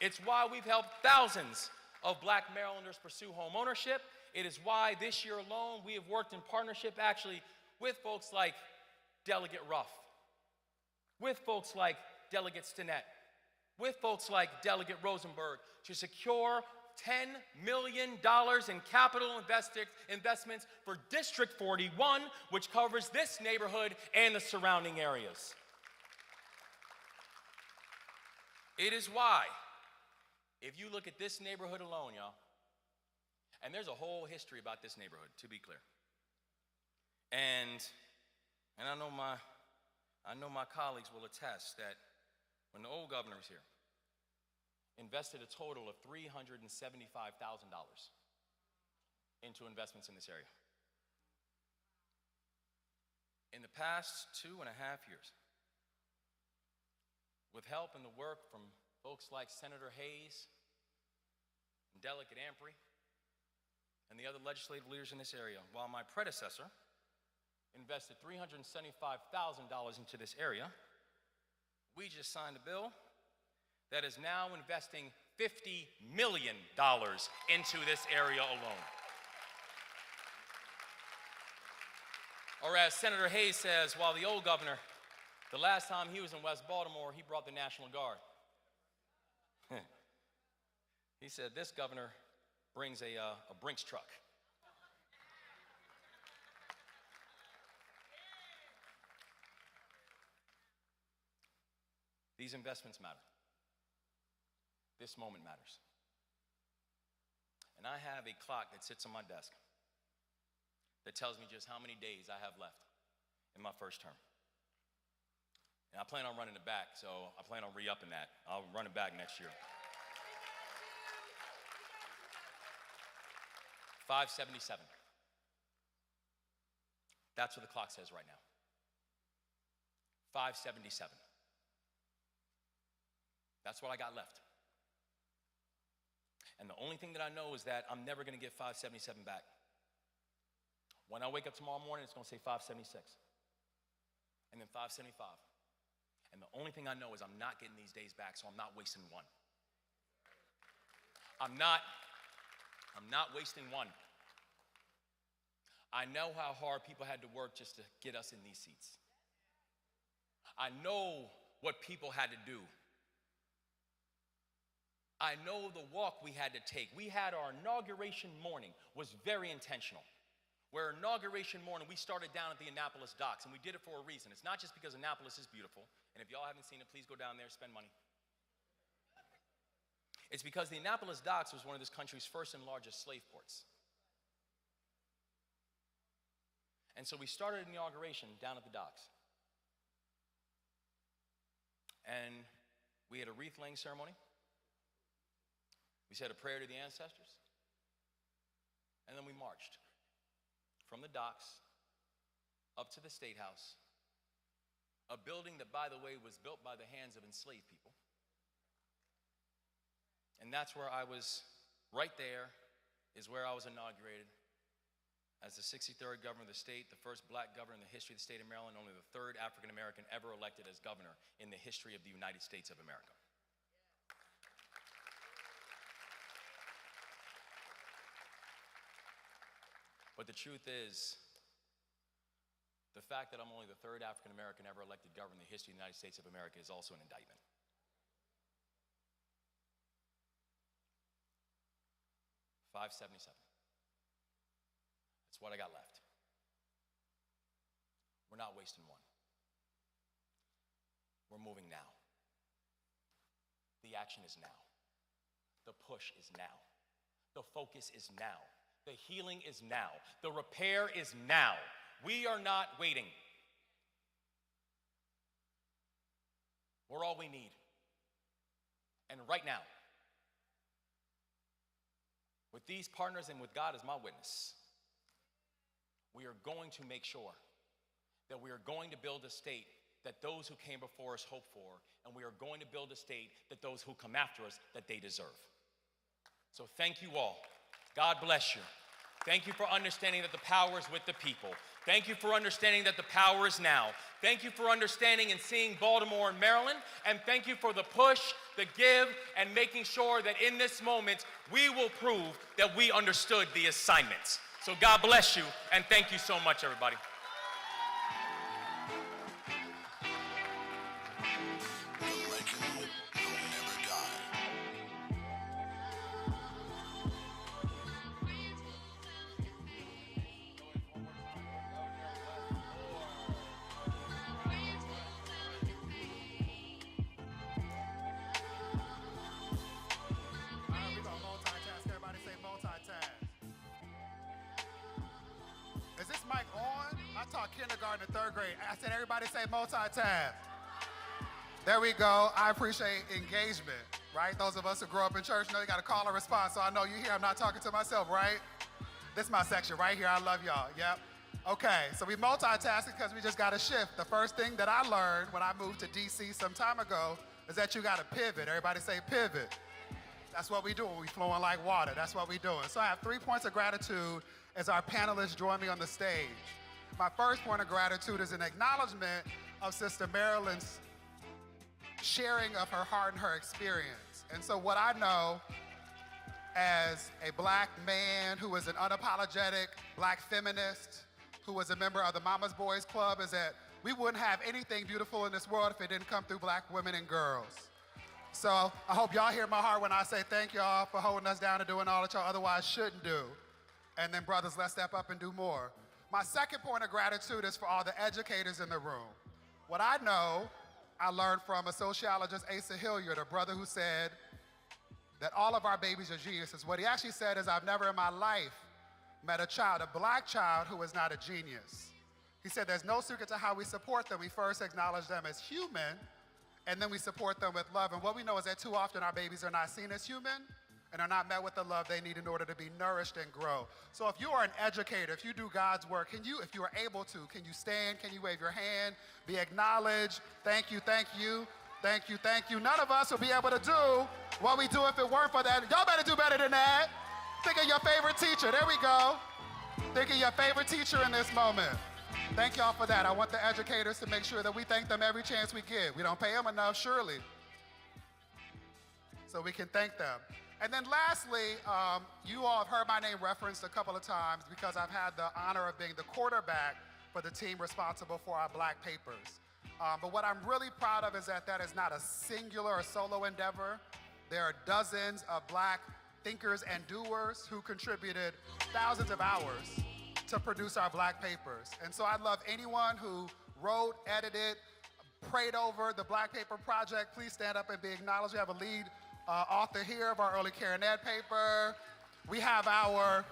It's why we've helped thousands of black Marylanders pursue home ownership. It is why this year alone we have worked in partnership actually with folks like Delegate Ruff, with folks like Delegate Stinnett, with folks like Delegate Rosenberg to secure $10 million in capital investments for District 41, which covers this neighborhood and the surrounding areas. It is why, if you look at this neighborhood alone, y'all, and there's a whole history about this neighborhood, to be clear. And I know my colleagues will attest that when the old governor was here, invested a total of $375,000 into investments in this area. In the past 2.5 years, with help and the work from folks like Senator Hayes and Delegate Ampry and the other legislative leaders in this area, while my predecessor invested $375,000 into this area, we just signed a bill that is now investing $50 million into this area alone. Or as Senator Hayes says, while the old governor, the last time he was in West Baltimore, he brought the National Guard. He said, this governor brings a Brinks truck. These investments matter. This moment matters. And I have a clock that sits on my desk that tells me just how many days I have left in my first term. And I plan on running it back, so I plan on re-upping that. I'll run it back next year. 577. That's what the clock says right now. 577. That's what I got left. And the only thing that I know is that I'm never going to get 577 back. When I wake up tomorrow morning, it's going to say 576. And then 575. And the only thing I know is I'm not getting these days back, so I'm not wasting one. I'm not wasting one. I know how hard people had to work just to get us in these seats. I know what people had to do. I know the walk we had to take. We had our inauguration morning was very intentional. Where inauguration morning, we started down at the Annapolis docks, and we did it for a reason. It's not just because Annapolis is beautiful, and if y'all haven't seen it, please go down there, spend money. It's because the Annapolis docks was one of this country's first and largest slave ports. And so we started inauguration down at the docks. And we had a wreath-laying ceremony. We said a prayer to the ancestors, and then we marched from the docks up to the State House, a building that, by the way, was built by the hands of enslaved people. And that's where I was, right there is where I was inaugurated as the 63rd governor of the state, the first black governor in the history of the state of Maryland, only the third African American ever elected as governor in the history of the United States of America. But the truth is, the fact that I'm only the third African American ever elected governor in the history of the United States of America is also an indictment. $577. That's what I got left. We're not wasting one. We're moving now. The action is now. The push is now. The focus is now. The healing is now. The repair is now. We are not waiting. We're all we need. And right now, with these partners and with God as my witness, we are going to make sure that we are going to build a state that those who came before us hope for, and we are going to build a state that those who come after us, that they deserve. So thank you all God bless you. Thank you for understanding that the power is with the people. Thank you for understanding that the power is now. Thank you for understanding and seeing Baltimore and Maryland. And thank you for the push, the give, and making sure that in this moment, we will prove that we understood the assignment. So God bless you, and thank you so much, everybody. Is this mic on? I taught kindergarten and third grade. I said everybody say multitask. There we go. I appreciate engagement, right? Those of us who grow up in church know you got to call and response. So I know you here. I'm not talking to myself, right? This is my section right here. I love y'all. Yep. Okay, so we multitasking because we just got to shift. The first thing that I learned when I moved to D.C. some time ago is that you got to pivot. Everybody say pivot. That's what we do when we flowing like water. That's what we doing. So I have 3 points of gratitude as our panelists join me on the stage. My first point of gratitude is an acknowledgement of Sister Marilyn's sharing of her heart and her experience. And so what I know as a black man who is an unapologetic black feminist, who was a member of the Mama's Boys Club, is that we wouldn't have anything beautiful in this world if it didn't come through black women and girls. So I hope y'all hear my heart when I say thank y'all for holding us down and doing all that y'all otherwise shouldn't do. And then brothers, let's step up and do more. My second point of gratitude is for all the educators in the room. What I know, I learned from a sociologist, Asa Hilliard, a brother who said that all of our babies are geniuses. What he actually said is, I've never in my life met a child, a black child, who is not a genius. He said there's no secret to how we support them. We first acknowledge them as human, and then we support them with love. And what we know is that too often our babies are not seen as human and are not met with the love they need in order to be nourished and grow. So if you are an educator, if you do God's work, can you, if you are able to, can you stand, can you wave your hand, be acknowledged? Thank you, thank you, thank you, thank you. None of us will be able to do what we do if it weren't for that. Y'all better do better than that. Think of your favorite teacher, there we go. Think of your favorite teacher in this moment. Thank y'all for that. I want the educators to make sure that we thank them every chance we get. We don't pay them enough, surely. So we can thank them. And then lastly, you all have heard my name referenced a couple of times because I've had the honor of being the quarterback for the team responsible for our black papers. But what I'm really proud of is that that is not a singular or solo endeavor. There are dozens of black thinkers and doers who contributed thousands of hours to produce our black papers. And so I'd love anyone who wrote, edited, prayed over the Black Paper Project, please stand up and be acknowledged. We have a lead author here of our early care and ed paper. We have our,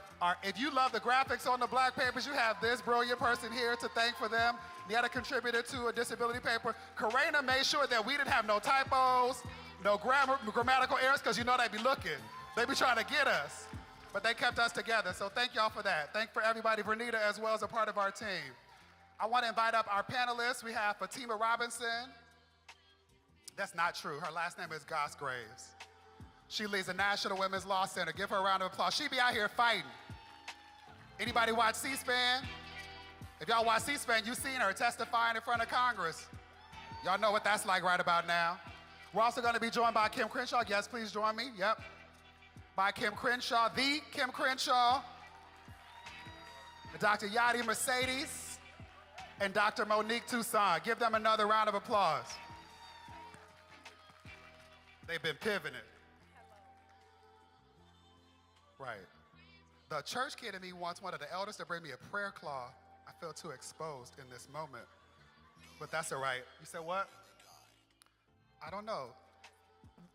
if you love the graphics on the black papers, you have this brilliant person here to thank for them. The other contributor to a disability paper. Karina made sure that we didn't have no typos, no grammatical errors, because you know they'd be looking. They'd be trying to get us. But they kept us together, so thank y'all for that. Thank for everybody, Vernita, as well as a part of our team. I want to invite up our panelists. We have Fatima Robinson. That's not true. Her last name is Gosgraves. She leads the National Women's Law Center. Give her a round of applause. She be out here fighting. Anybody watch C-SPAN? If y'all watch C-SPAN, you've seen her testifying in front of Congress. Y'all know what that's like right about now. We're also going to be joined by Kim Crenshaw. Yes, please join me. Yep. By Kim Crenshaw, the Kim Crenshaw, Dr. Yadi Mercedes, and Dr. Monique Toussaint. Give them another round of applause. They've been pivoting. Right. The church kid in me wants one of the elders to bring me a prayer cloth. I feel too exposed in this moment. But that's all right. You said what? I don't know.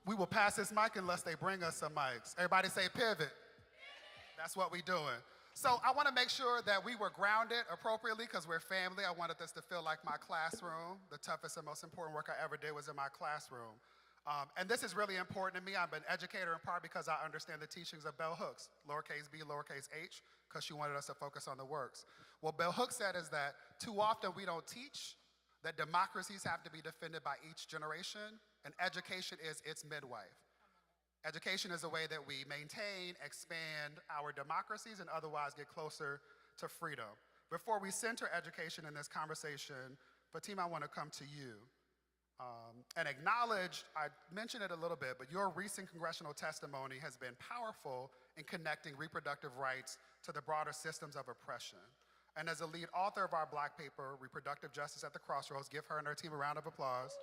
We will pass this mic unless they bring us some mics. Everybody say pivot. That's what we're doing. So I want to make sure that we were grounded appropriately because we're family. I wanted this to feel like my classroom. The toughest and most important work I ever did was in my classroom. And this is really important to me. I'm an educator in part because I understand the teachings of Bell Hooks, lowercase b, lowercase h, because she wanted us to focus on the works. What Bell Hooks said is that too often we don't teach that democracies have to be defended by each generation, and education is its midwife. Education is a way that we maintain, expand our democracies, and otherwise get closer to freedom. Before we center education in this conversation, Fatima, I want to come to you and acknowledge, I mentioned it a little bit, but your recent congressional testimony has been powerful in connecting reproductive rights to the broader systems of oppression. And as a lead author of our Black paper, Reproductive Justice at the Crossroads, give her and her team a round of applause.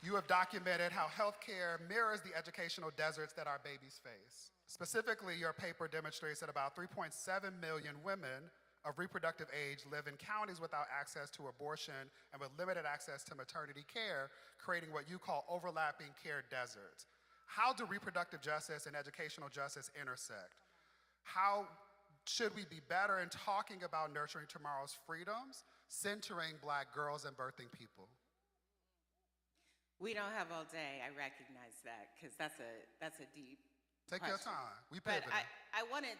You have documented how healthcare mirrors the educational deserts that our babies face. Specifically, your paper demonstrates that about 3.7 million women of reproductive age live in counties without access to abortion and with limited access to maternity care, creating what you call overlapping care deserts. How do reproductive justice and educational justice intersect? How should we be better in talking about nurturing tomorrow's freedoms, centering Black girls and birthing people? We don't have all day, I recognize that, because that's a deep Take question. your time, we But pivoted. I want to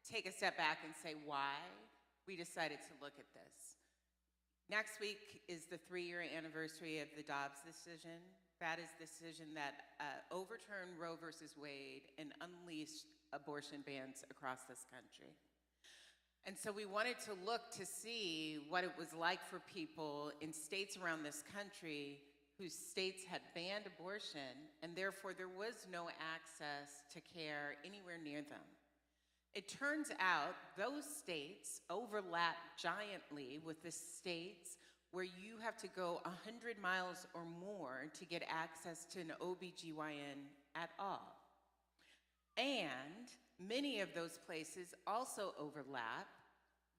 take a step back and say why we decided to look at this. Next week is the 3-year anniversary of the Dobbs decision. That is the decision that overturned Roe versus Wade and unleashed abortion bans across this country. And so we wanted to look to see what it was like for people in states around this country whose states had banned abortion, and therefore there was no access to care anywhere near them. It turns out those states overlap giantly with the states where you have to go 100 miles or more to get access to an OBGYN at all. And many of those places also overlap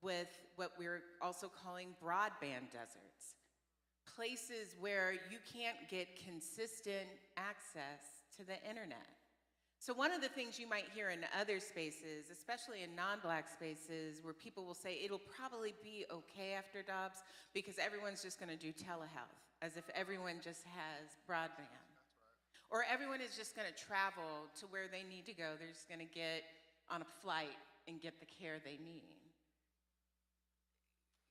with what we're also calling broadband deserts. Places where you can't get consistent access to the internet. So one of the things you might hear in other spaces, especially in non-Black spaces, where people will say it'll probably be okay after Dobbs because everyone's just gonna do telehealth, as if everyone just has broadband. Or everyone is just gonna travel to where they need to go. They're just gonna get on a flight and get the care they need.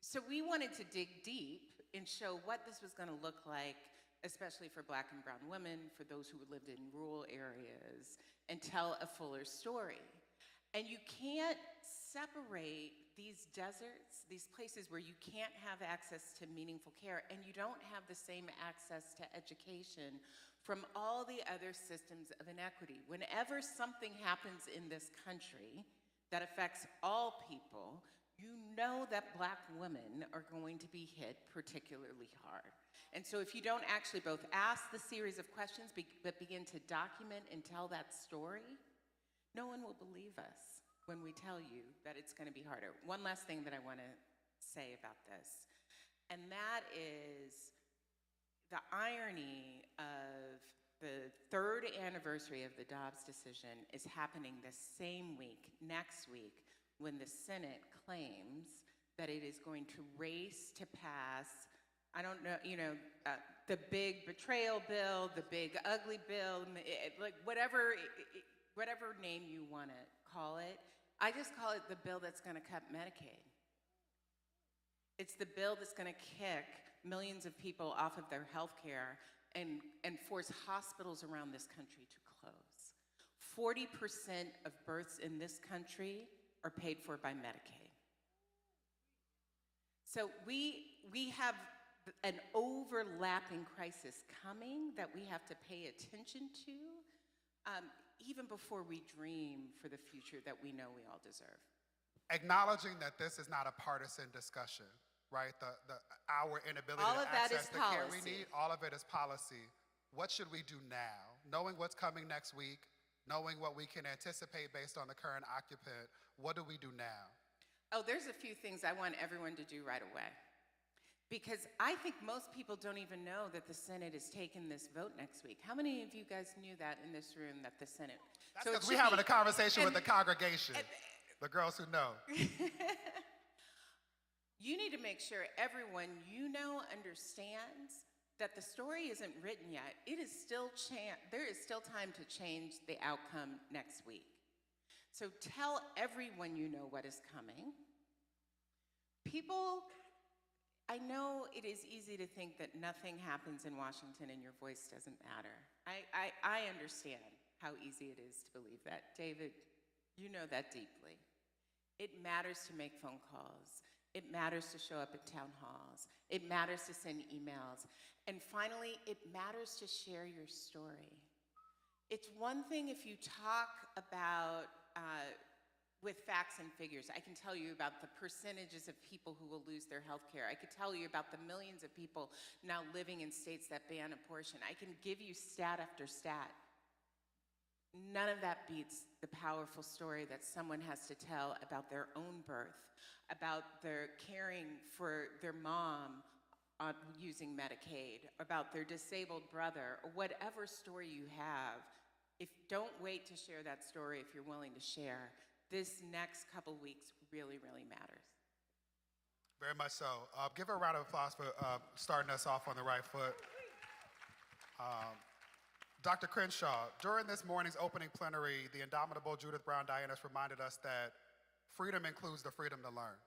So we wanted to dig deep and show what this was gonna look like, especially for Black and brown women, for those who lived in rural areas, and tell a fuller story. And you can't separate these deserts, these places where you can't have access to meaningful care, and you don't have the same access to education from all the other systems of inequity. Whenever something happens in this country that affects all people, you know that Black women are going to be hit particularly hard. And so if you don't actually both ask the series of questions but begin to document and tell that story, no one will believe us when we tell you that it's gonna be harder. One last thing that I wanna say about this, and that is the irony of the 3rd anniversary of the Dobbs decision is happening the same week, next week, when the Senate claims that it is going to race to pass, I don't know, the big betrayal bill, the big ugly bill, like whatever name you want to call it. I just call it the bill that's going to cut Medicaid. It's the bill that's going to kick millions of people off of their health care and force hospitals around this country to close. 40% of births in this country are paid for by Medicaid. So we have an overlapping crisis coming that we have to pay attention to, even before we dream for the future that we know we all deserve. Acknowledging that this is not a partisan discussion, right? Our inability all to of that access is the policy. care we need, all of it is policy. What should we do now? Knowing what's coming next week, knowing what we can anticipate based on the current occupant, what do we do now? Oh, there's a few things I want everyone to do right away. Because I think most people don't even know that the Senate is taking this vote next week. How many of you guys knew that in this room, that the Senate? That's because we're having a conversation with the congregation, the girls who know. You need to make sure everyone you know understands that the story isn't written yet. There is still time to change the outcome next week. So tell everyone you know what is coming. People, I know it is easy to think that nothing happens in Washington and your voice doesn't matter. I understand how easy it is to believe that. David, you know that deeply. It matters to make phone calls. It matters to show up at town halls. It matters to send emails. And finally, it matters to share your story. It's one thing if you talk about with facts and figures. I can tell you about the percentages of people who will lose their health care. I could tell you about the millions of people now living in states that ban abortion. I can give you stat after stat. None of that beats the powerful story that someone has to tell about their own birth, about their caring for their mom using Medicaid, about their disabled brother, or whatever story you have. Don't wait to share that story if you're willing to share. This next couple weeks really, really matters. Very much so. Give her a round of applause for starting us off on the right foot. Dr. Crenshaw, during this morning's opening plenary, the indomitable Judith Brown Dianis reminded us that freedom includes the freedom to learn.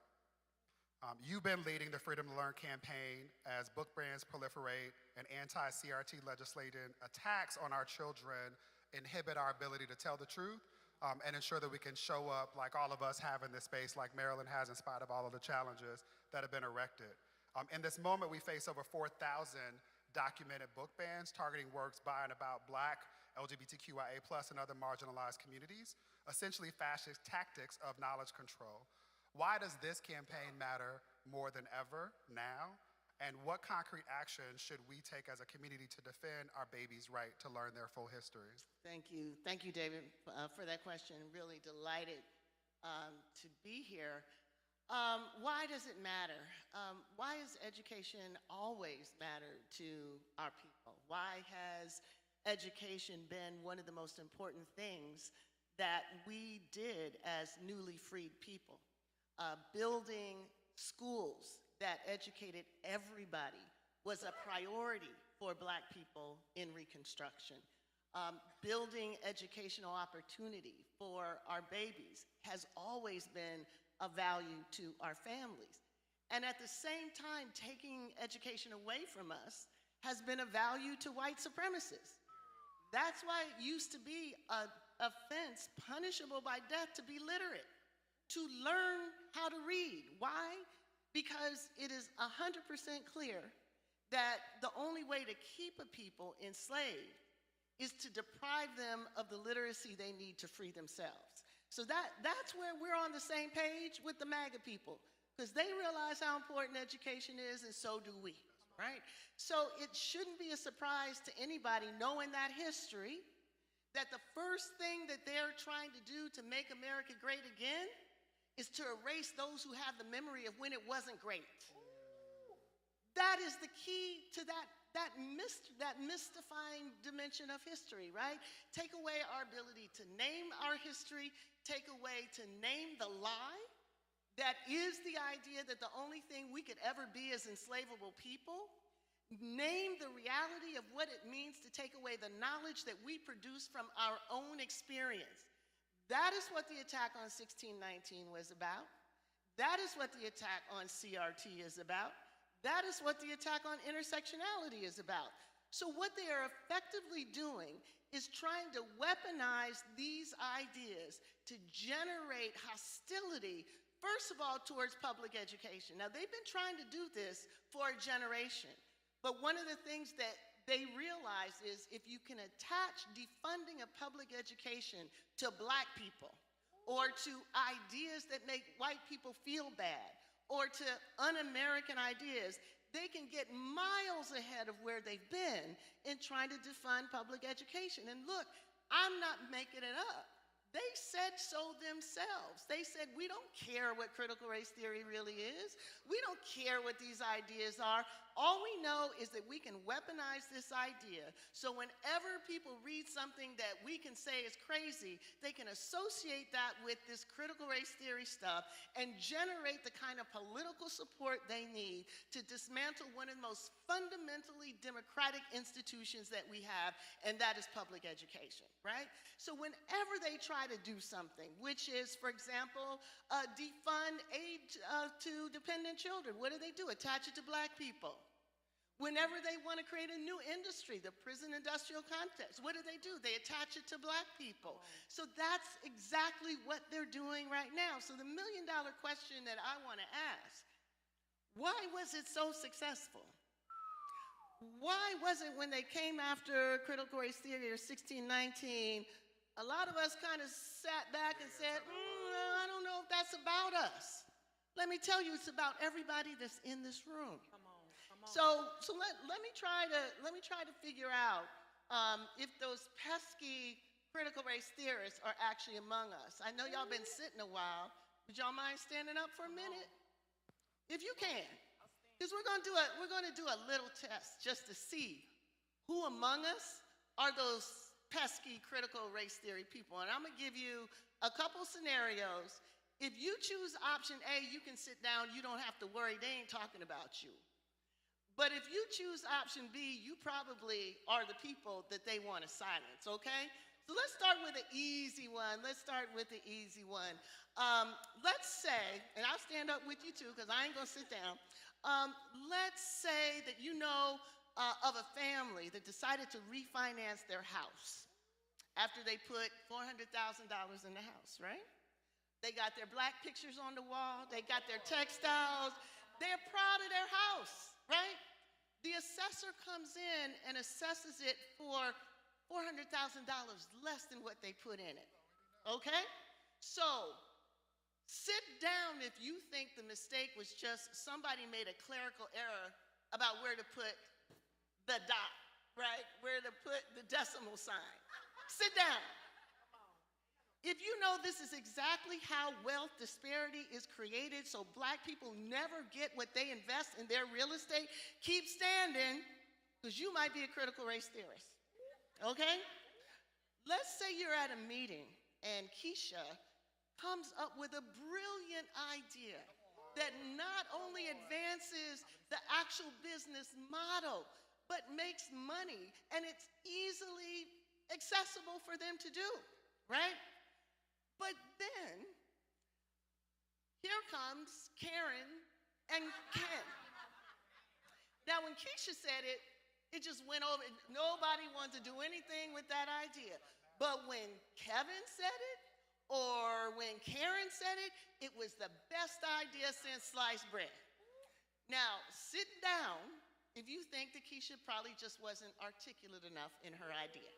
You've been leading the Freedom to Learn campaign as book bans proliferate and anti-CRT legislation attacks on our children inhibit our ability to tell the truth and ensure that we can show up like all of us have in this space, like Maryland has in spite of all of the challenges that have been erected. In this moment, we face over 4,000 documented book bans targeting works by and about Black, LGBTQIA+, and other marginalized communities, essentially fascist tactics of knowledge control. Why does this campaign matter more than ever now? And what concrete action should we take as a community to defend our babies' right to learn their full histories? Thank you, David, for that question. Really delighted to be here. Why does it matter? Why has education always mattered to our people? Why has education been one of the most important things that we did as newly freed people? Building schools that educated everybody was a priority for Black people in Reconstruction. Building educational opportunity for our babies has always been a value to our families. And at the same time, taking education away from us has been a value to white supremacists. That's why it used to be an offense punishable by death to be literate, to learn how to read. Why? Because it is 100% clear that the only way to keep a people enslaved is to deprive them of the literacy they need to free themselves. So that's where we're on the same page with the MAGA people, because they realize how important education is, and so do we, right? So it shouldn't be a surprise to anybody knowing that history, that the first thing that they're trying to do to make America great again is to erase those who have the memory of when it wasn't great. That is the key to that mystifying dimension of history, right? Take away our ability to name our history, take away to name the lie that is the idea that the only thing we could ever be is enslavable people, name the reality of what it means to take away the knowledge that we produce from our own experience. That is what the attack on 1619 was about. That is what the attack on CRT is about. That is what the attack on intersectionality is about. So what they are effectively doing is trying to weaponize these ideas to generate hostility, first of all, towards public education. Now, they've been trying to do this for a generation, but one of the things that they realize is if you can attach defunding of public education to Black people, or to ideas that make white people feel bad, or to un-American ideas, they can get miles ahead of where they've been in trying to defund public education. And look, I'm not making it up. They said so themselves. They said, we don't care what critical race theory really is. We don't care what these ideas are. All we know is that we can weaponize this idea, so whenever people read something that we can say is crazy, they can associate that with this critical race theory stuff and generate the kind of political support they need to dismantle one of the most fundamentally democratic institutions that we have, and that is public education, right? So whenever they try to do something, which is, for example, defund aid to dependent children, what do? Attach it to Black people. Whenever they want to create a new industry, the prison industrial complex, what do? They attach it to black people. So that's exactly what they're doing right now. So the million-dollar question that I want to ask, why was it so successful? Why wasn't, when they came after critical race theory or 1619, a lot of us kind of sat back and said, I don't know if that's about us. Let me tell you, it's about everybody that's in this room. So let me try to figure out if those pesky critical race theorists are actually among us. I know y'all been sitting a while. Would y'all mind standing up for a minute? If you can. Because we're going to do a little test just to see who among us are those pesky critical race theory people. And I'm going to give you a couple scenarios. If you choose option A, you can sit down. You don't have to worry. They ain't talking about you. But if you choose option B, you probably are the people that they want to silence, okay? So let's start with an easy one. Let's say, and I'll stand up with you too, because I ain't going to sit down. Let's say that you know of a family that decided to refinance their house after they put $400,000 in the house, right? They got their black pictures on the wall. They got their textiles. They're proud of their house, right? The assessor comes in and assesses it for $400,000 less than what they put in it, okay? So sit down if you think the mistake was just somebody made a clerical error about where to put the dot, right? Where to put the decimal sign. Sit down. If you know this is exactly how wealth disparity is created so black people never get what they invest in their real estate, keep standing, because you might be a critical race theorist, okay? Let's say you're at a meeting and Keisha comes up with a brilliant idea that not only advances the actual business model, but makes money, and it's easily accessible for them to do, right? But then, here comes Karen and Ken. Now, when Keisha said it, it just went over. Nobody wanted to do anything with that idea. But when Kevin said it, or when Karen said it, it was the best idea since sliced bread. Now, sit down if you think that Keisha probably just wasn't articulate enough in her idea.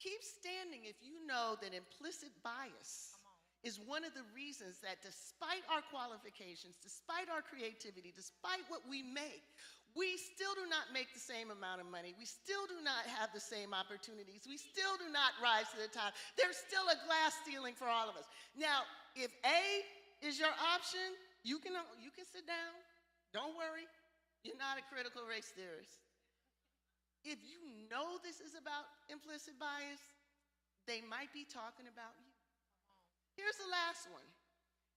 Keep standing if you know that implicit bias is one of the reasons that despite our qualifications, despite our creativity, despite what we make, we still do not make the same amount of money. We still do not have the same opportunities. We still do not rise to the top. There's still a glass ceiling for all of us. Now, if A is your option, you can sit down. Don't worry. You're not a critical race theorist. If you know this is about implicit bias, they might be talking about you. Here's the last one.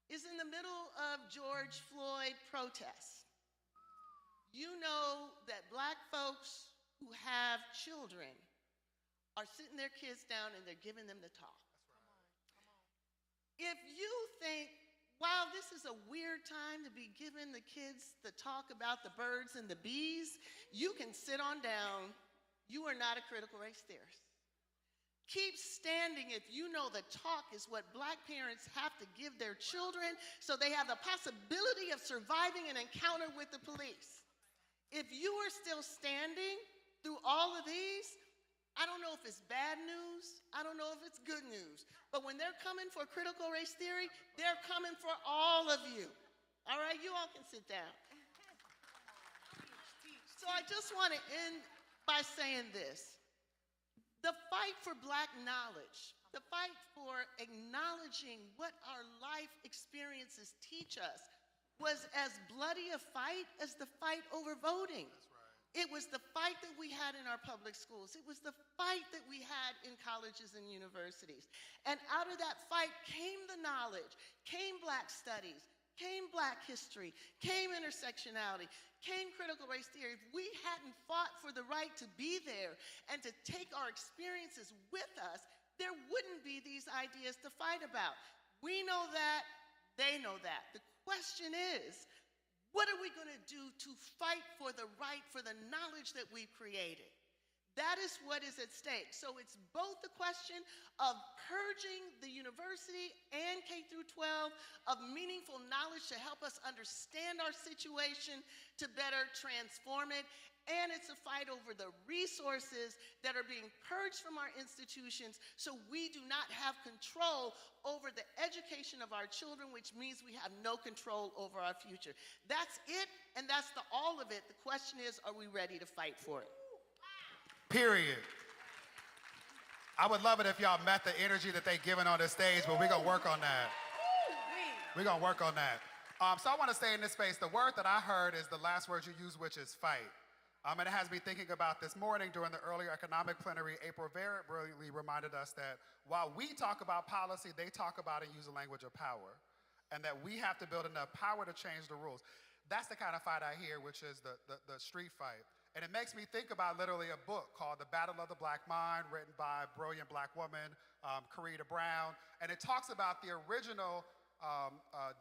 It's in the middle of George Floyd protests. You know that black folks who have children are sitting their kids down and they're giving them the talk. If you think, wow, this is a weird time to be giving the kids the talk about the birds and the bees, you can sit on down. You are not a critical race theorist. Keep standing if you know the talk is what black parents have to give their children so they have the possibility of surviving an encounter with the police. If you are still standing through all of these, I don't know if it's bad news, I don't know if it's good news, but when they're coming for critical race theory, they're coming for all of you. All right, you all can sit down. So I just want to end by saying this. The fight for black knowledge, the fight for acknowledging what our life experiences teach us was as bloody a fight as the fight over voting. That's right. It was the fight that we had in our public schools. It was the fight that we had in colleges and universities. And out of that fight came the knowledge, came black studies, came black history, came intersectionality, came critical race theory. If we hadn't fought for the right to be there and to take our experiences with us, there wouldn't be these ideas to fight about. We know that, they know that. The question is, What are we going to do to fight for the right, for the knowledge that we've created? That is what is at stake. So it's both the question of purging the university and K through 12 of meaningful knowledge to help us understand our situation, to better transform it, and it's a fight over the resources that are being purged from our institutions so we do not have control over the education of our children, which means we have no control over our future. That's it, and that's all of it. The question is, are we ready to fight for it? Period. I would love it if y'all met the energy that they giving on the stage, but we're going to work on that. We're going to work on that. So I want to stay in this space. The word that I heard is the last word you used, which is fight. And it has me thinking about this morning during the earlier economic plenary. April very brilliantly reminded us that while we talk about policy, they talk about and use the language of power, and that we have to build enough power to change the rules. That's the kind of fight I hear, which is the street fight. And it makes me think about literally a book called The Battle of the Black Mind, written by a brilliant black woman, Corrida Brown. And it talks about the original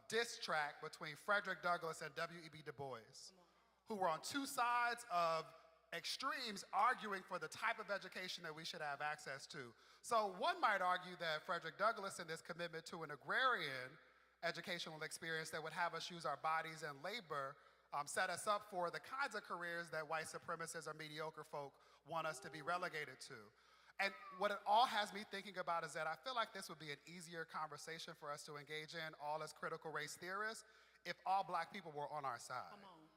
diss track between Frederick Douglass and W.E.B. Du Bois, who were on two sides of extremes arguing for the type of education that we should have access to. So one might argue that Frederick Douglass and this commitment to an agrarian educational experience that would have us use our bodies and labor set us up for the kinds of careers that white supremacists or mediocre folk want us to be relegated to. And what it all has me thinking about is that I feel like this would be an easier conversation for us to engage in, all as critical race theorists, if all black people were on our side.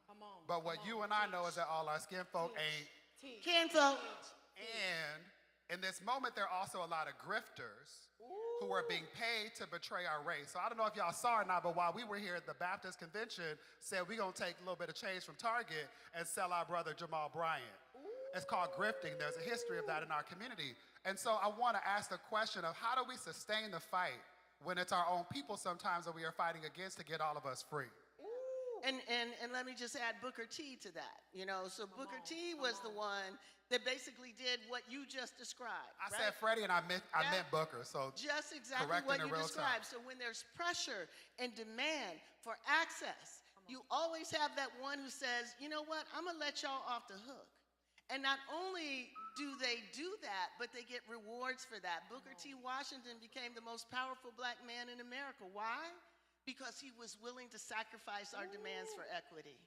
Come on. But what you and I know is that all our skin folk ain't. Kinfolk. And in this moment, there are also a lot of grifters who are being paid to betray our race. So I don't know if y'all saw or not, but while we were here at the Baptist Convention, said we're gonna take a little bit of change from Target and sell our brother Jamal Bryant. It's called grifting. There's a history of that in our community. And so I wanna ask the question of how do we sustain the fight when it's our own people sometimes that we are fighting against to get all of us free? And let me just add Booker T to that. So Booker T was the one that basically did what you just described. I said Freddie and I meant Booker, so just exactly what you described. So when there's pressure and demand for access, you always have that one who says, you know what, I'm gonna let y'all off the hook. And not only do they do that, but they get rewards for that. Booker T. Washington became the most powerful black man in America. Why? Because he was willing to sacrifice our demands for equity.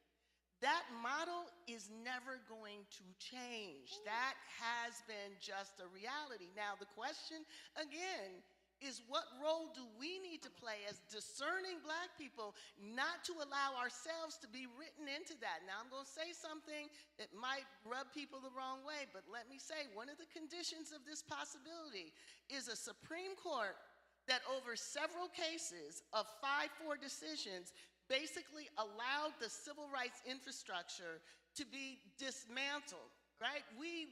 That model is never going to change. That has been just a reality. Now, the question, again, is what role do we need to play as discerning black people not to allow ourselves to be written into that? Now, I'm going to say something that might rub people the wrong way, but let me say one of the conditions of this possibility is a Supreme Court that over several cases of 5-4 decisions basically allowed the civil rights infrastructure to be dismantled, right? We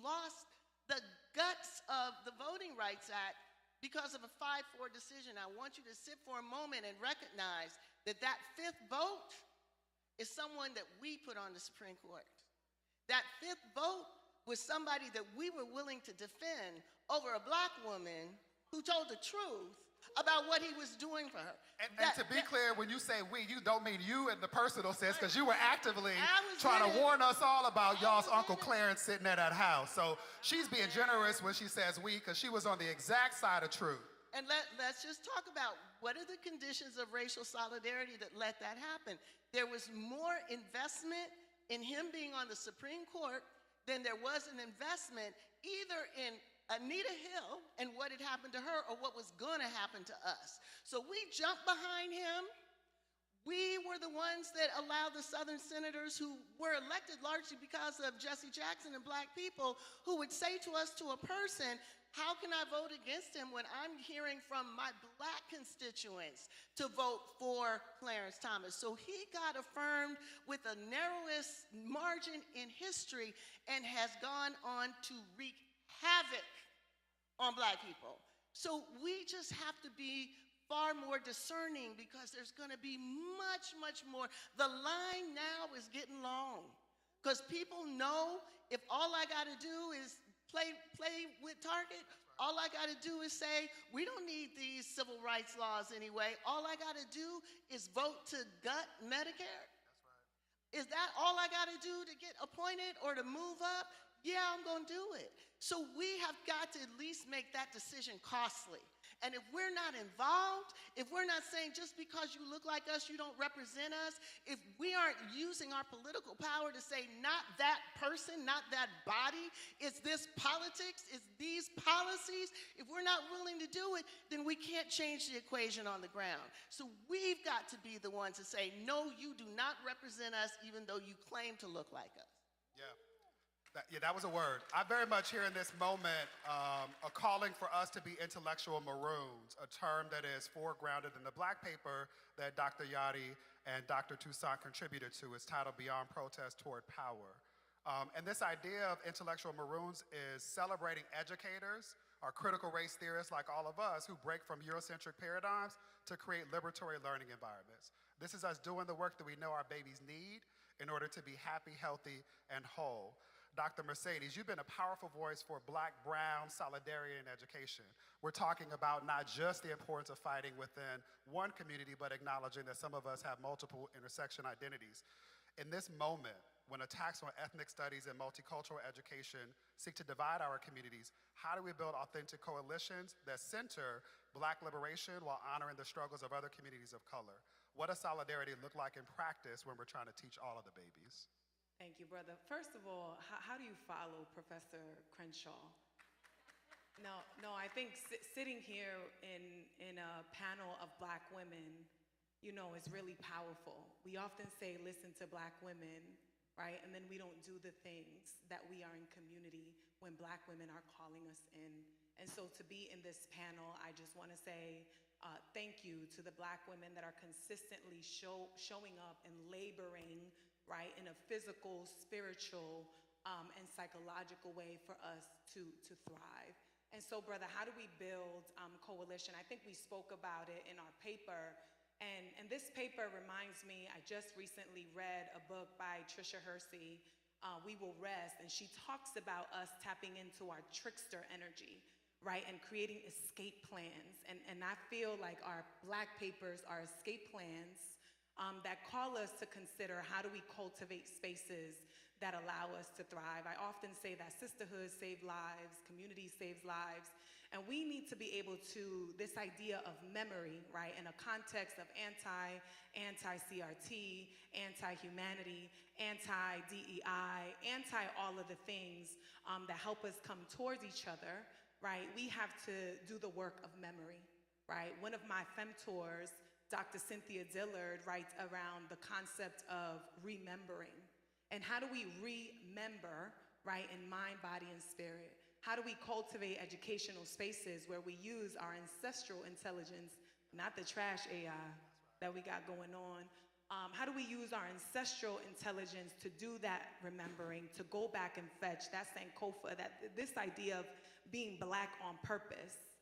lost the guts of the Voting Rights Act because of a 5-4 decision. I want you to sit for a moment and recognize that that fifth vote is someone that we put on the Supreme Court. That fifth vote was somebody that we were willing to defend over a black woman who told the truth about what he was doing for her. And to be clear, when you say we, you don't mean you in the personal sense, because you were actively trying to warn us all about y'all's Uncle Clarence sitting at that house. So she's being generous when she says we, because she was on the exact side of truth. And let's just talk about what are the conditions of racial solidarity that let that happen. There was more investment in him being on the Supreme Court than there was an investment either in Anita Hill and what had happened to her or what was gonna happen to us. So we jumped behind him. We were the ones that allowed the Southern senators who were elected largely because of Jesse Jackson and black people who would say to us, to a person, how can I vote against him when I'm hearing from my black constituents to vote for Clarence Thomas? So he got affirmed with the narrowest margin in history and has gone on to wreak havoc on black people. So we just have to be far more discerning because there's gonna be much, much more. The line now is getting long because people know if all I gotta do is play with Target, all I gotta do is say, we don't need these civil rights laws anyway. All I gotta do is vote to gut Medicare. Is that all I got to do to get appointed or to move up? Yeah, I'm going to do it. So we have got to at least make that decision costly. And if we're not involved, if we're not saying just because you look like us, you don't represent us, if we aren't using our political power to say not that person, not that body, it's this politics, it's these policies, if we're not willing to do it, then we can't change the equation on the ground. So we've got to be the ones to say, no, you do not represent us even though you claim to look like us. That was a word. I very much hear in this moment a calling for us to be intellectual maroons, a term that is foregrounded in the black paper that Dr. Yadi and Dr. Toussaint contributed to. It's titled Beyond Protest Toward Power. And this idea of intellectual maroons is celebrating educators or critical race theorists like all of us who break from Eurocentric paradigms to create liberatory learning environments. This is us doing the work that we know our babies need in order to be happy, healthy, and whole. Dr. Mercedes, you've been a powerful voice for Black, Brown solidarity in education. We're talking about not just the importance of fighting within one community, but acknowledging that some of us have multiple intersection identities. In this moment, when attacks on ethnic studies and multicultural education seek to divide our communities, how do we build authentic coalitions that center Black liberation while honoring the struggles of other communities of color? What does solidarity look like in practice when we're trying to teach all of the babies? Thank you, brother. First of all, how do you follow Professor Crenshaw? No, I think sitting here in a panel of Black women, you know, is really powerful. We often say, listen to Black women, right? And then we don't do the things that we are in community when Black women are calling us in. And so to be in this panel, I just want to say thank you to the Black women that are consistently showing up and laboring, right, in a physical, spiritual, and psychological way for us to thrive. And so, brother, how do we build coalition? I think we spoke about it in our paper. And this paper reminds me, I just recently read a book by Tricia Hersey, We Will Rest, and she talks about us tapping into our trickster energy, right, and creating escape plans. And I feel like our Black papers are escape plans that call us to consider how do we cultivate spaces that allow us to thrive. I often say that sisterhood saves lives, community saves lives, and we need to be able to, this idea of memory, right, in a context of anti-CRT, anti-humanity, anti-DEI, anti-all of the things that help us come towards each other, right, we have to do the work of memory, right? One of my femtors, Dr. Cynthia Dillard, writes around the concept of remembering. And how do we remember, right, in mind, body, and spirit? How do we cultivate educational spaces where we use our ancestral intelligence, not the trash AI that we got going on? How do we use our ancestral intelligence to do that remembering, to go back and fetch that Sankofa, that this idea of being Black on purpose,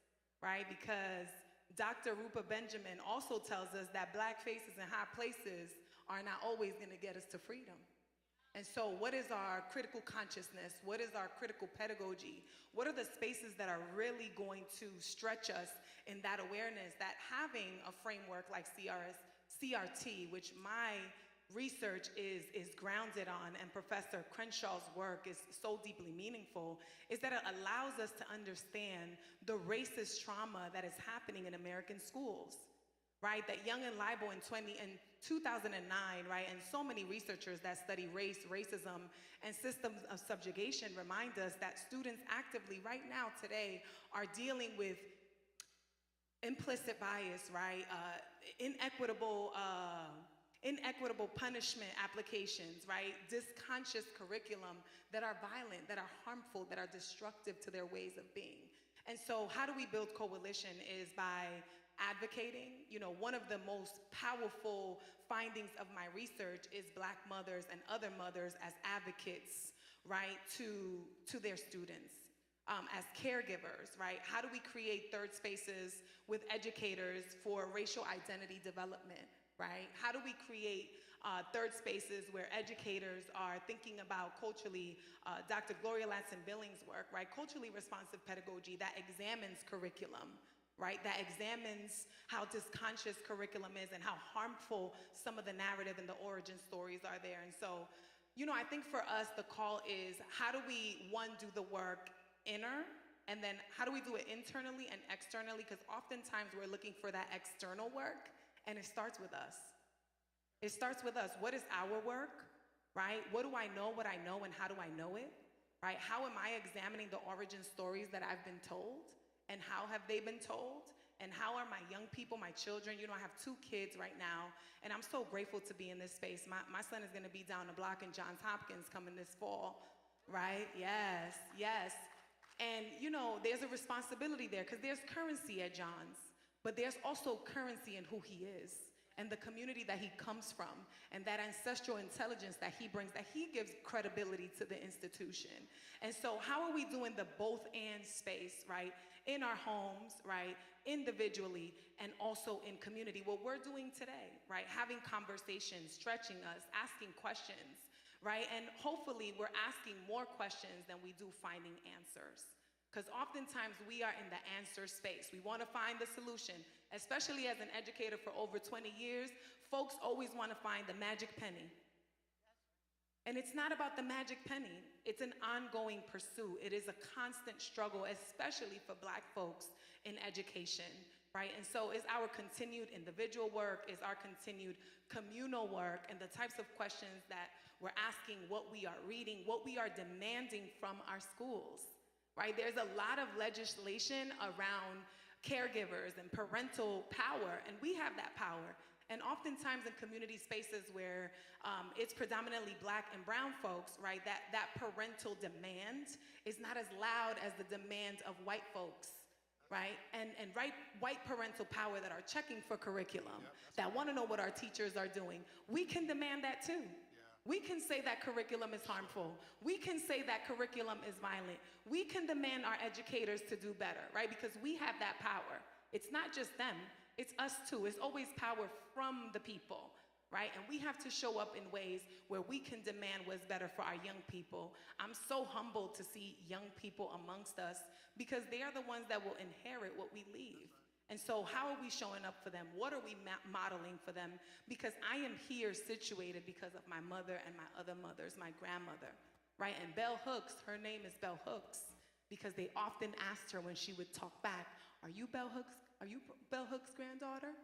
right? Because Dr. Rupa Benjamin also tells us that Black faces in high places are not always going to get us to freedom. And so what is our critical consciousness? What is our critical pedagogy? What are the spaces that are really going to stretch us in that awareness that having a framework like CRT, which my research is grounded on, and Professor Crenshaw's work is so deeply meaningful, is that it allows us to understand the racist trauma that is happening in American schools, right? That Young and Liable in 2009, right, and so many researchers that study race, racism, and systems of subjugation remind us that students actively right now today are dealing with implicit bias, right, inequitable punishment applications, right? Disconscious curriculum that are violent, that are harmful, that are destructive to their ways of being. And so how do we build coalition is by advocating. You know, one of the most powerful findings of my research is Black mothers and other mothers as advocates, right, to their students. As caregivers, right? How do we create third spaces with educators for racial identity development, right? How do we create third spaces where educators are thinking about culturally, Dr. Gloria Ladson-Billings' work, right? Culturally responsive pedagogy that examines curriculum, right? That examines how disconscious curriculum is and how harmful some of the narrative and the origin stories are there. And so, you know, I think for us, the call is how do we, one, do the work inner, and then how do we do it internally and externally? Because oftentimes we're looking for that external work, and it starts with us. It starts with us. What is our work, right? What do I know, what I know, and how do I know it, right? How am I examining the origin stories that I've been told, and how have they been told? And how are my young people, my children? You know, I have 2 kids right now, and I'm so grateful to be in this space. My son is gonna be down the block in Johns Hopkins coming this fall, right? Yes, yes. And you know, there's a responsibility there because there's currency at Johns, but there's also currency in who he is and the community that he comes from and that ancestral intelligence that he brings, that he gives credibility to the institution. And so how are we doing the both and space, right? In our homes, right? Individually and also in community. What we're doing today, right? Having conversations, stretching us, asking questions, right? And hopefully we're asking more questions than we do finding answers. Because oftentimes we are in the answer space. We want to find the solution, especially as an educator for over 20 years. Folks always want to find the magic penny. And it's not about the magic penny. It's an ongoing pursuit. It is a constant struggle, especially for Black folks in education, right? And so is our continued individual work, is our continued communal work, and the types of questions that we're asking, what we are reading, what we are demanding from our schools, right? There's a lot of legislation around caregivers and parental power, and we have that power. And oftentimes in community spaces where it's predominantly Black and brown folks, right, that parental demand is not as loud as the demand of white folks, right? And white parental power that are checking for curriculum, that want to know what our teachers are doing. We can demand that too. We can say that curriculum is harmful. We can say that curriculum is violent. We can demand our educators to do better, right? Because we have that power. It's not just them. It's us too. It's always power from the people, right? And we have to show up in ways where we can demand what's better for our young people. I'm so humbled to see young people amongst us because they are the ones that will inherit what we leave. And so how are we showing up for them? What are we modeling for them? Because I am here situated because of my mother and my other mothers, my grandmother, right? And Bell Hooks, her name is Bell Hooks because they often asked her when she would talk back, are you Bell Hooks? Are you Bell Hooks' granddaughter?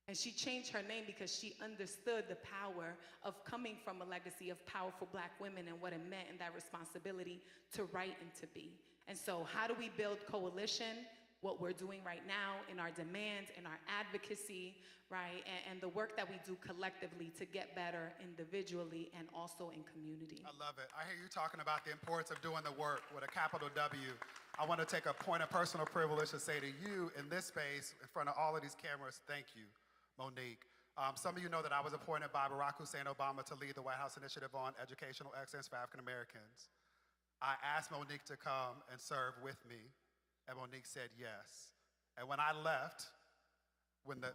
And she changed her name because she understood the power of coming from a legacy of powerful Black women and what it meant and that responsibility to write and to be. And so how do we build coalition? What we're doing right now in our demands, in our advocacy, right? And the work that we do collectively to get better individually and also in community. I love it. I hear you talking about the importance of doing the work with a capital W. I want to take a point of personal privilege to say to you in this space, in front of all of these cameras, thank you, Monique. Some of you know that I was appointed by Barack Hussein Obama to lead the White House Initiative on Educational Excellence for African Americans. I asked Monique to come and serve with me, and Monique said yes. And when I left, when the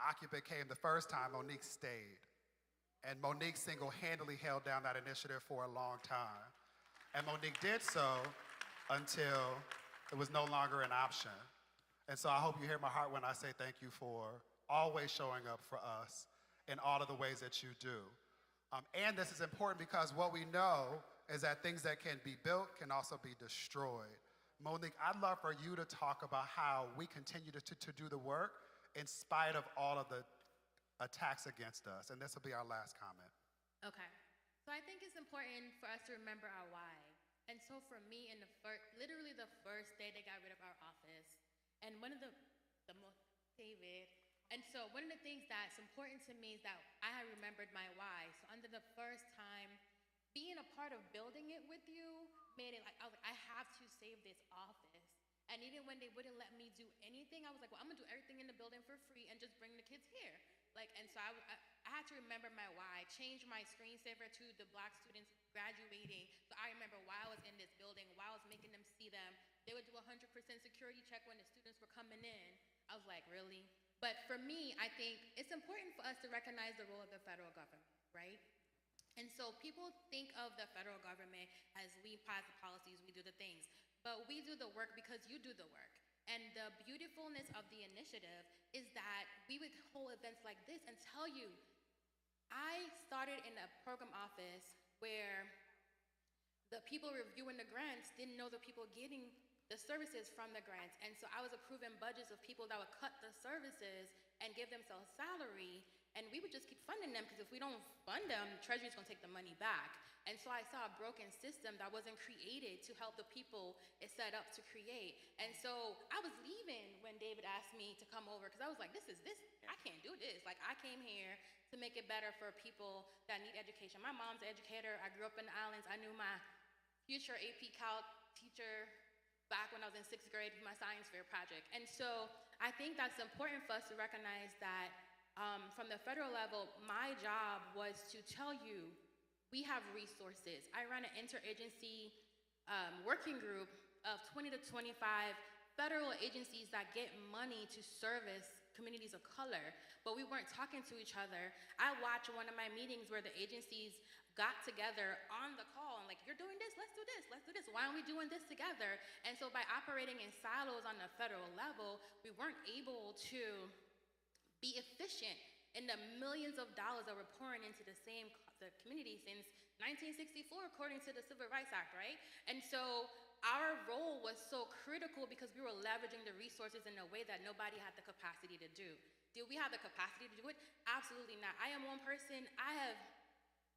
occupant came the first time, Monique stayed. And Monique single-handedly held down that initiative for a long time. And Monique did so until it was no longer an option. And so I hope you hear my heart when I say thank you for always showing up for us in all of the ways that you do. And this is important because what we know is that things that can be built can also be destroyed. Monique, I'd love for you to talk about how we continue to do the work in spite of all of the attacks against us. And this will be our last comment. Okay. So I think it's important for us to remember our why. And so for me, literally the first day they got rid of our office, and one of the most, David, and so one of the things that's important to me is that I had remembered my why. So under the first time, being a part of building it with you made it like, I was like, I have to save this office. And even when they wouldn't let me do anything, I was like, well, I'm gonna do everything in the building for free and just bring the kids here. And so I had to remember my why, change my screensaver to the Black students graduating. So I remember while I was in this building, while I was making them see them, they would do 100% security check when the students were coming in. I was like, really? But for me, I think it's important for us to recognize the role of the federal government, right? And so people think of the federal government as we pass the policies, we do the things. But we do the work because you do the work. And the beautifulness of the initiative is that we would hold events like this and tell you, I started in a program office where the people reviewing the grants didn't know the people getting the services from the grants. And so I was approving budgets of people that would cut the services and give themselves salary. And we would just keep funding them because if we don't fund them, Treasury's gonna take the money back. And so I saw a broken system that wasn't created to help the people it's set up to create. And so I was leaving when David asked me to come over because I was like, I can't do this. Like, I came here to make it better for people that need education. My mom's an educator. I grew up in the islands. I knew my future AP Calc teacher back when I was in 6th grade for my science fair project. And so I think that's important for us to recognize that from the federal level, my job was to tell you, we have resources. I run an interagency working group of 20 to 25 federal agencies that get money to service communities of color, but we weren't talking to each other. I watched one of my meetings where the agencies got together on the call and like, you're doing this, let's do this, let's do this. Why aren't we doing this together? And so by operating in silos on the federal level, we weren't able to be efficient in the millions of dollars that we're pouring into the community since 1964, according to the Civil Rights Act, right? And so our role was so critical because we were leveraging the resources in a way that nobody had the capacity to do. Did we have the capacity to do it? Absolutely not. I am one person, I have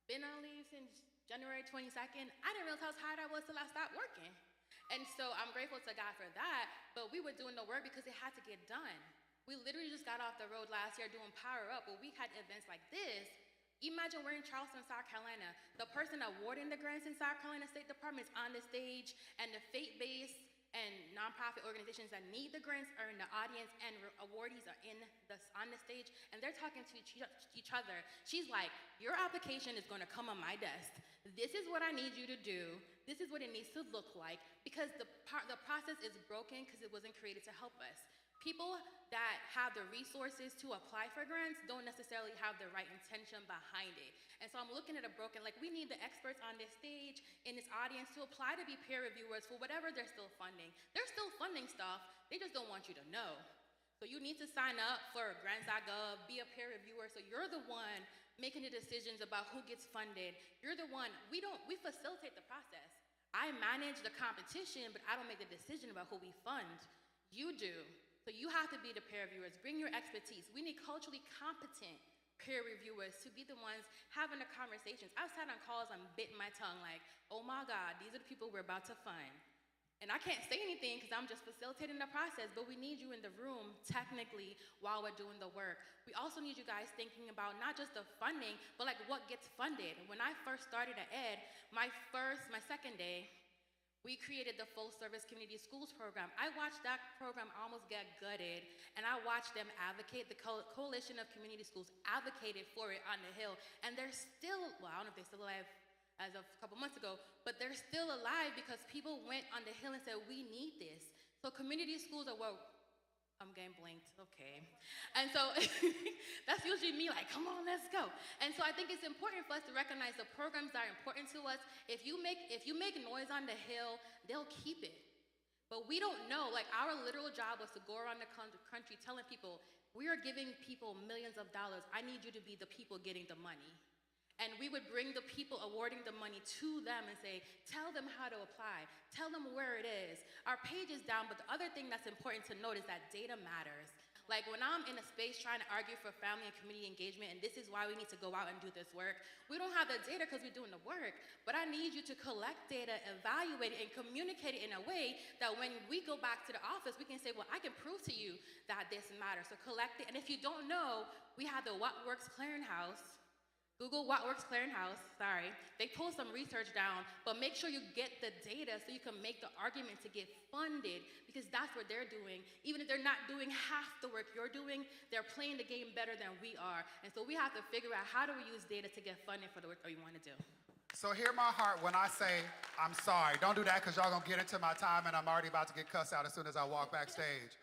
been on leave since January 22nd. I didn't realize how tired I was till I stopped working. And so I'm grateful to God for that, but we were doing the work because it had to get done. We literally just got off the road last year doing Power Up, where we had events like this. Imagine we're in Charleston, South Carolina. The person awarding the grants in South Carolina State Department is on the stage, and the faith-based and nonprofit organizations that need the grants are in the audience, and awardees are on the stage, and they're talking to each other. She's like, your application is gonna come on my desk. This is what I need you to do. This is what it needs to look like, because the process is broken because it wasn't created to help us. People that have the resources to apply for grants don't necessarily have the right intention behind it. And so I'm looking at a broken, like, we need the experts on this stage, in this audience, to apply to be peer reviewers for whatever they're still funding. They're still funding stuff, they just don't want you to know. So you need to sign up for grants.gov, be a peer reviewer, so you're the one making the decisions about who gets funded. You're the one, we facilitate the process. I manage the competition, but I don't make the decision about who we fund. You do. So you have to be the peer reviewers. Bring your expertise. We need culturally competent peer reviewers to be the ones having the conversations. I've sat on calls and bitten my tongue like, oh my God, these are the people we're about to fund. And I can't say anything because I'm just facilitating the process, but we need you in the room technically while we're doing the work. We also need you guys thinking about not just the funding, but like what gets funded. When I first started at Ed, my second day, we created the Full Service Community Schools program. I watched that program almost get gutted, and I watched them advocate. The Coalition of Community Schools advocated for it on the Hill, and they're still, well, I don't know if they're still alive as of a couple months ago, but they're still alive because people went on the Hill and said, we need this. So community schools are what, I'm getting blinked, okay. And so that's usually me like, come on, let's go. And so I think it's important for us to recognize the programs that are important to us. If you make noise on the Hill, they'll keep it. But we don't know, like our literal job was to go around the country telling people, we are giving people millions of dollars. I need you to be the people getting the money. And we would bring the people awarding the money to them and say, tell them how to apply. Tell them where it is. Our page is down, but the other thing that's important to note is that data matters. Like when I'm in a space trying to argue for family and community engagement, and this is why we need to go out and do this work, we don't have the data because we're doing the work, but I need you to collect data, evaluate it, and communicate it in a way that when we go back to the office, we can say, well, I can prove to you that this matters. So collect it, and if you don't know, we have the What Works Clearinghouse. Google What Works Clearinghouse, sorry. They pull some research down, but make sure you get the data so you can make the argument to get funded, because that's what they're doing. Even if they're not doing half the work you're doing, they're playing the game better than we are. And so we have to figure out how do we use data to get funding for the work that we want to do. So hear my heart when I say I'm sorry. Don't do that because y'all gonna get into my time and I'm already about to get cussed out as soon as I walk backstage.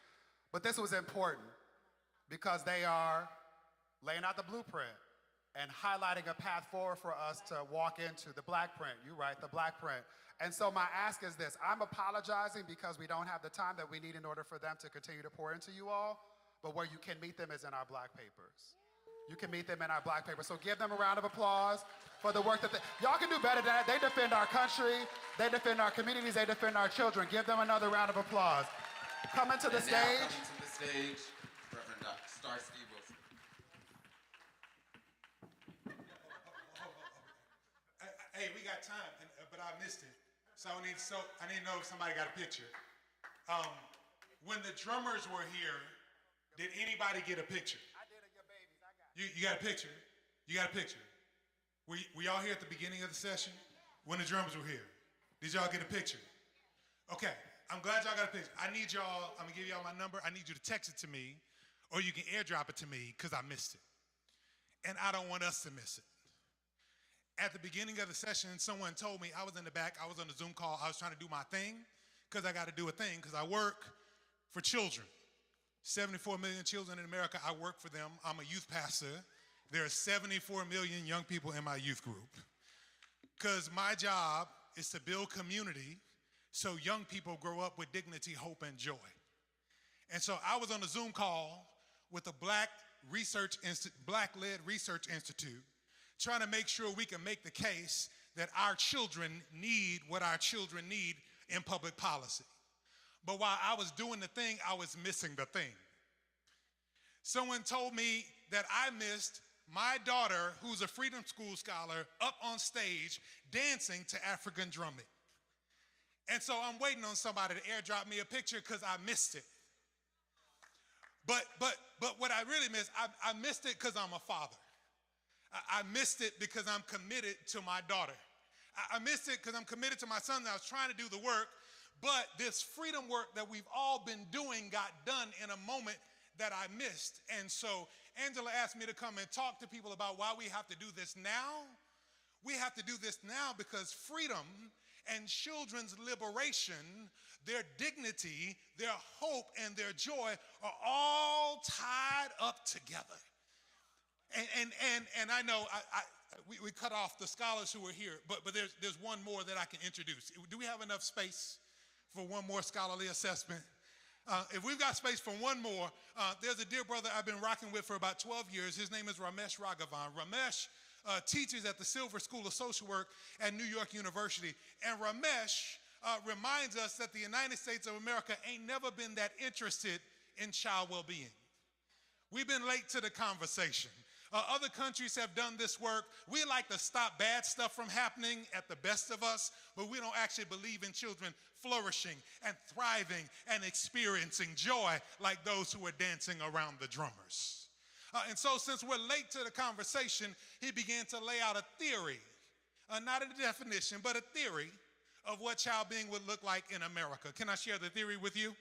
But this was important because they are laying out the blueprint. and highlighting a path forward for us to walk into the black print. You're right, the black print. And so my ask is this. I'm apologizing because we don't have the time that we need in order for them to continue to pour into you all, but where you can meet them is in our black papers. You can meet them in our black papers. So give them a round of applause for the work that y'all can do better than that. They defend our country, they defend our communities, they defend our children. Give them another round of applause. Coming to the stage. Now coming to the stage, Reverend Star Steve Wilson. Hey, we got time, but I missed it. So I need to know if somebody got a picture. When the drummers were here, did anybody get a picture? I did at your babies. I got it. You got a picture? You got a picture? Were y'all here at the beginning of the session when the drummers were here? Did y'all get a picture? Okay, I'm glad y'all got a picture. I need y'all, I'm gonna give y'all my number. I need you to text it to me, or you can airdrop it to me because I missed it. And I don't want us to miss it. At the beginning of the session, someone told me, I was in the back, I was on a Zoom call, I was trying to do my thing, because I got to do a thing, because I work for children. 74 million children in America, I work for them. I'm a youth pastor. There are 74 million young people in my youth group. Because my job is to build community so young people grow up with dignity, hope, and joy. And so I was on a Zoom call with a Black-led research institute, trying to make sure we can make the case that our children need what our children need in public policy. But while I was doing the thing, I was missing the thing. Someone told me that I missed my daughter, who's a Freedom School scholar, up on stage dancing to African drumming. And so I'm waiting on somebody to airdrop me a picture because I missed it. But what I really missed, I missed it because I'm a father. I missed it because I'm committed to my daughter. I missed it because I'm committed to my son, and I was trying to do the work, but this freedom work that we've all been doing got done in a moment that I missed. And so Angela asked me to come and talk to people about why we have to do this now. We have to do this now because freedom and children's liberation, their dignity, their hope, and their joy are all tied up together. And I know we cut off the scholars who are here, but there's one more that I can introduce. Do we have enough space for one more scholarly assessment? If we've got space for one more, there's a dear brother I've been rocking with for about 12 years. His name is Ramesh Raghavan. Ramesh teaches at the Silver School of Social Work at New York University. And Ramesh reminds us that the United States of America ain't never been that interested in child well-being. We've been late to the conversation. Other countries have done this work. We like to stop bad stuff from happening at the best of us, but we don't actually believe in children flourishing and thriving and experiencing joy like those who are dancing around the drummers. And so since we're late to the conversation, he began to lay out a theory, not a definition, but a theory of what child being would look like in America. Can I share the theory with you?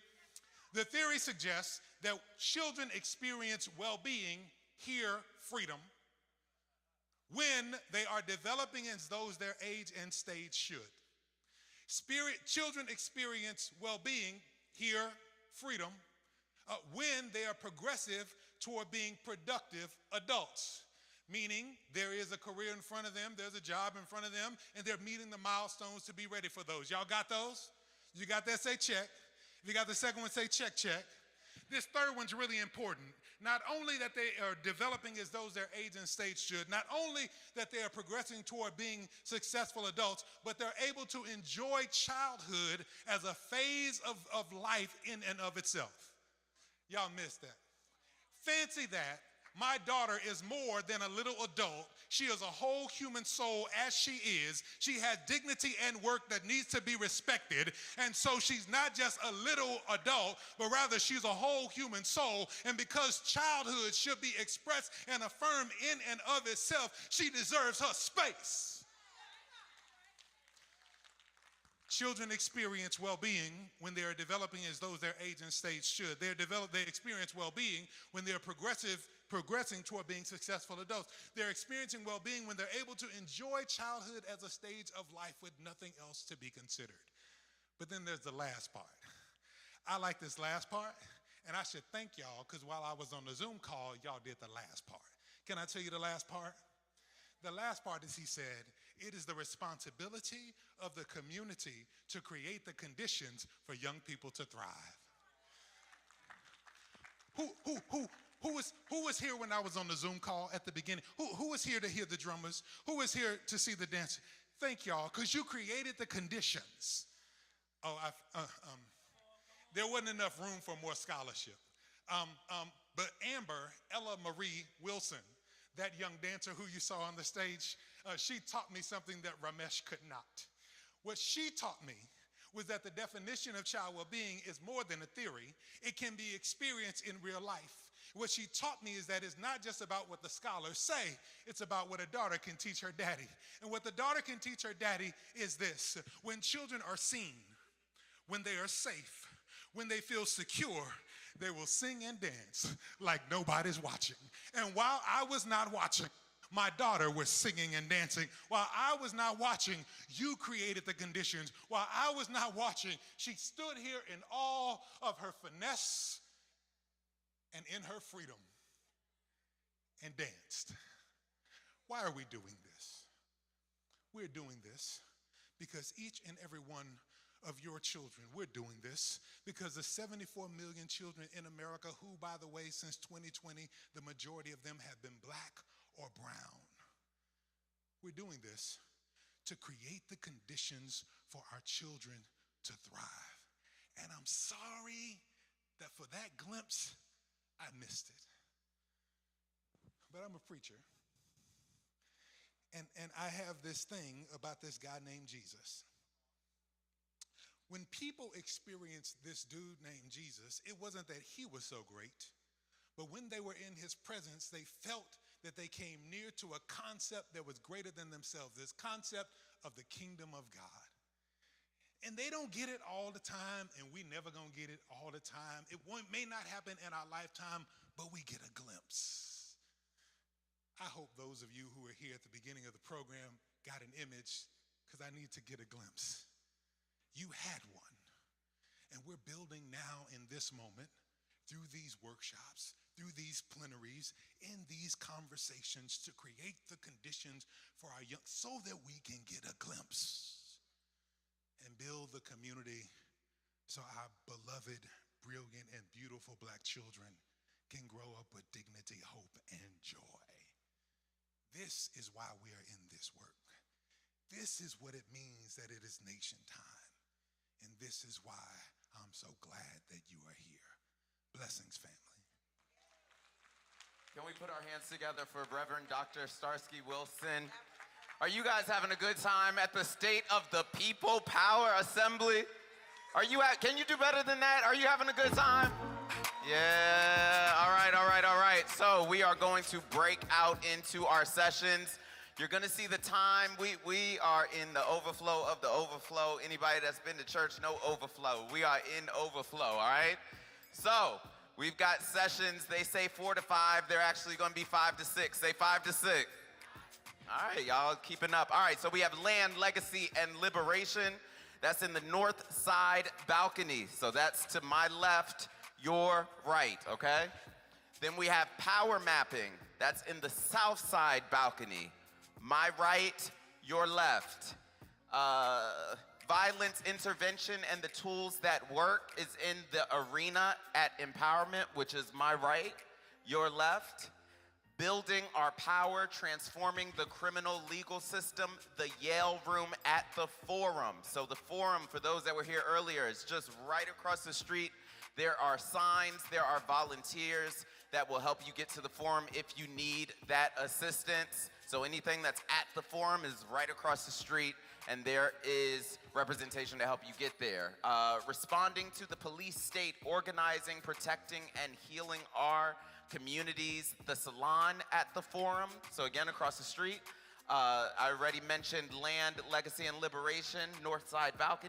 The theory suggests that children experience well-being, hear freedom, when they are developing as those their age and stage should. Children experience well-being, hear freedom, when they are progressive toward being productive adults, meaning there is a career in front of them, there's a job in front of them, and they're meeting the milestones to be ready for those. Y'all got those? You got that? Say check. If you got the second one, say check, check. This third one's really important. Not only that they are developing as those their age and stage should, not only that they are progressing toward being successful adults, but they're able to enjoy childhood as a phase of life in and of itself. Y'all missed that. Fancy that. My daughter is more than a little adult. She is a whole human soul as she is. She has dignity and work that needs to be respected. And so she's not just a little adult, but rather she's a whole human soul. And because childhood should be expressed and affirmed in and of itself, she deserves her space. Children experience well-being when they are developing as those their age and stage should. They experience well-being when they are progressing toward being successful adults. They're experiencing well-being when they're able to enjoy childhood as a stage of life with nothing else to be considered. But then there's the last part. I like this last part, and I should thank y'all because while I was on the Zoom call, y'all did the last part. Can I tell you the last part? The last part is he said, it is the responsibility of the community to create the conditions for young people to thrive. Who was here when I was on the Zoom call at the beginning? Who was here to hear the drummers? Who was here to see the dance? Thank y'all, because you created the conditions. Oh, there wasn't enough room for more scholarship. But Amber, Ella Marie Wilson, that young dancer who you saw on the stage, she taught me something that Ramesh could not. What she taught me was that the definition of child well-being is more than a theory. It can be experienced in real life. What she taught me is that it's not just about what the scholars say, it's about what a daughter can teach her daddy. And what the daughter can teach her daddy is this: when children are seen, when they are safe, when they feel secure, they will sing and dance like nobody's watching. And while I was not watching, my daughter was singing and dancing. While I was not watching, you created the conditions. While I was not watching, she stood here in all of her finesse and in her freedom and danced. Why are we doing this? We're doing this because each and every one of your children, we're doing this because the 74 million children in America who, by the way, since 2020, the majority of them have been black or brown. We're doing this to create the conditions for our children to thrive. And I'm sorry that for that glimpse, I missed it. But I'm a preacher. And I have this thing about this guy named Jesus. When people experienced this dude named Jesus, it wasn't that he was so great, but when they were in his presence, they felt that they came near to a concept that was greater than themselves, this concept of the kingdom of God. And they don't get it all the time, and we never gonna get it all the time. It may not happen in our lifetime, but we get a glimpse. I hope those of you who were here at the beginning of the program got an image, because I need to get a glimpse. You had one, and we're building now in this moment, through these workshops, through these plenaries, in these conversations, to create the conditions for our young, so that we can get a glimpse and build the community so our beloved, brilliant, and beautiful black children can grow up with dignity, hope, and joy. This is why we are in this work. This is what it means that it is nation time. And this is why I'm so glad that you are here. Blessings, family. Can we put our hands together for Reverend Dr. Starsky Wilson? Are you guys having a good time at the State of the People Power Assembly? Can you do better than that? Are you having a good time? Yeah, all right. So we are going to break out into our sessions. You're gonna see the time. We are in the overflow of the overflow. Anybody that's been to church, no overflow. We are in overflow, all right? So we've got sessions. They say 4 to 5. They're actually gonna be 5 to 6. Say 5 to 6. All right, y'all keeping up. All right, so we have Land, Legacy, and Liberation. That's in the north side balcony. So that's to my left, your right, okay? Then we have Power Mapping. That's in the south side balcony. My right, your left. Violence intervention and the tools that work is in the arena at Empowerment, which is my right, your left. Building our power, transforming the criminal legal system, the Yale room at the Forum. So the Forum, for those that were here earlier, is just right across the street. There are signs, there are volunteers that will help you get to the Forum if you need that assistance. So anything that's at the Forum is right across the street, and there is representation to help you get there. Responding to the police state, organizing, protecting, and healing our communities. The salon at the Forum, so again, across the street. I already mentioned Land, Legacy, and Liberation, North Side Balcony.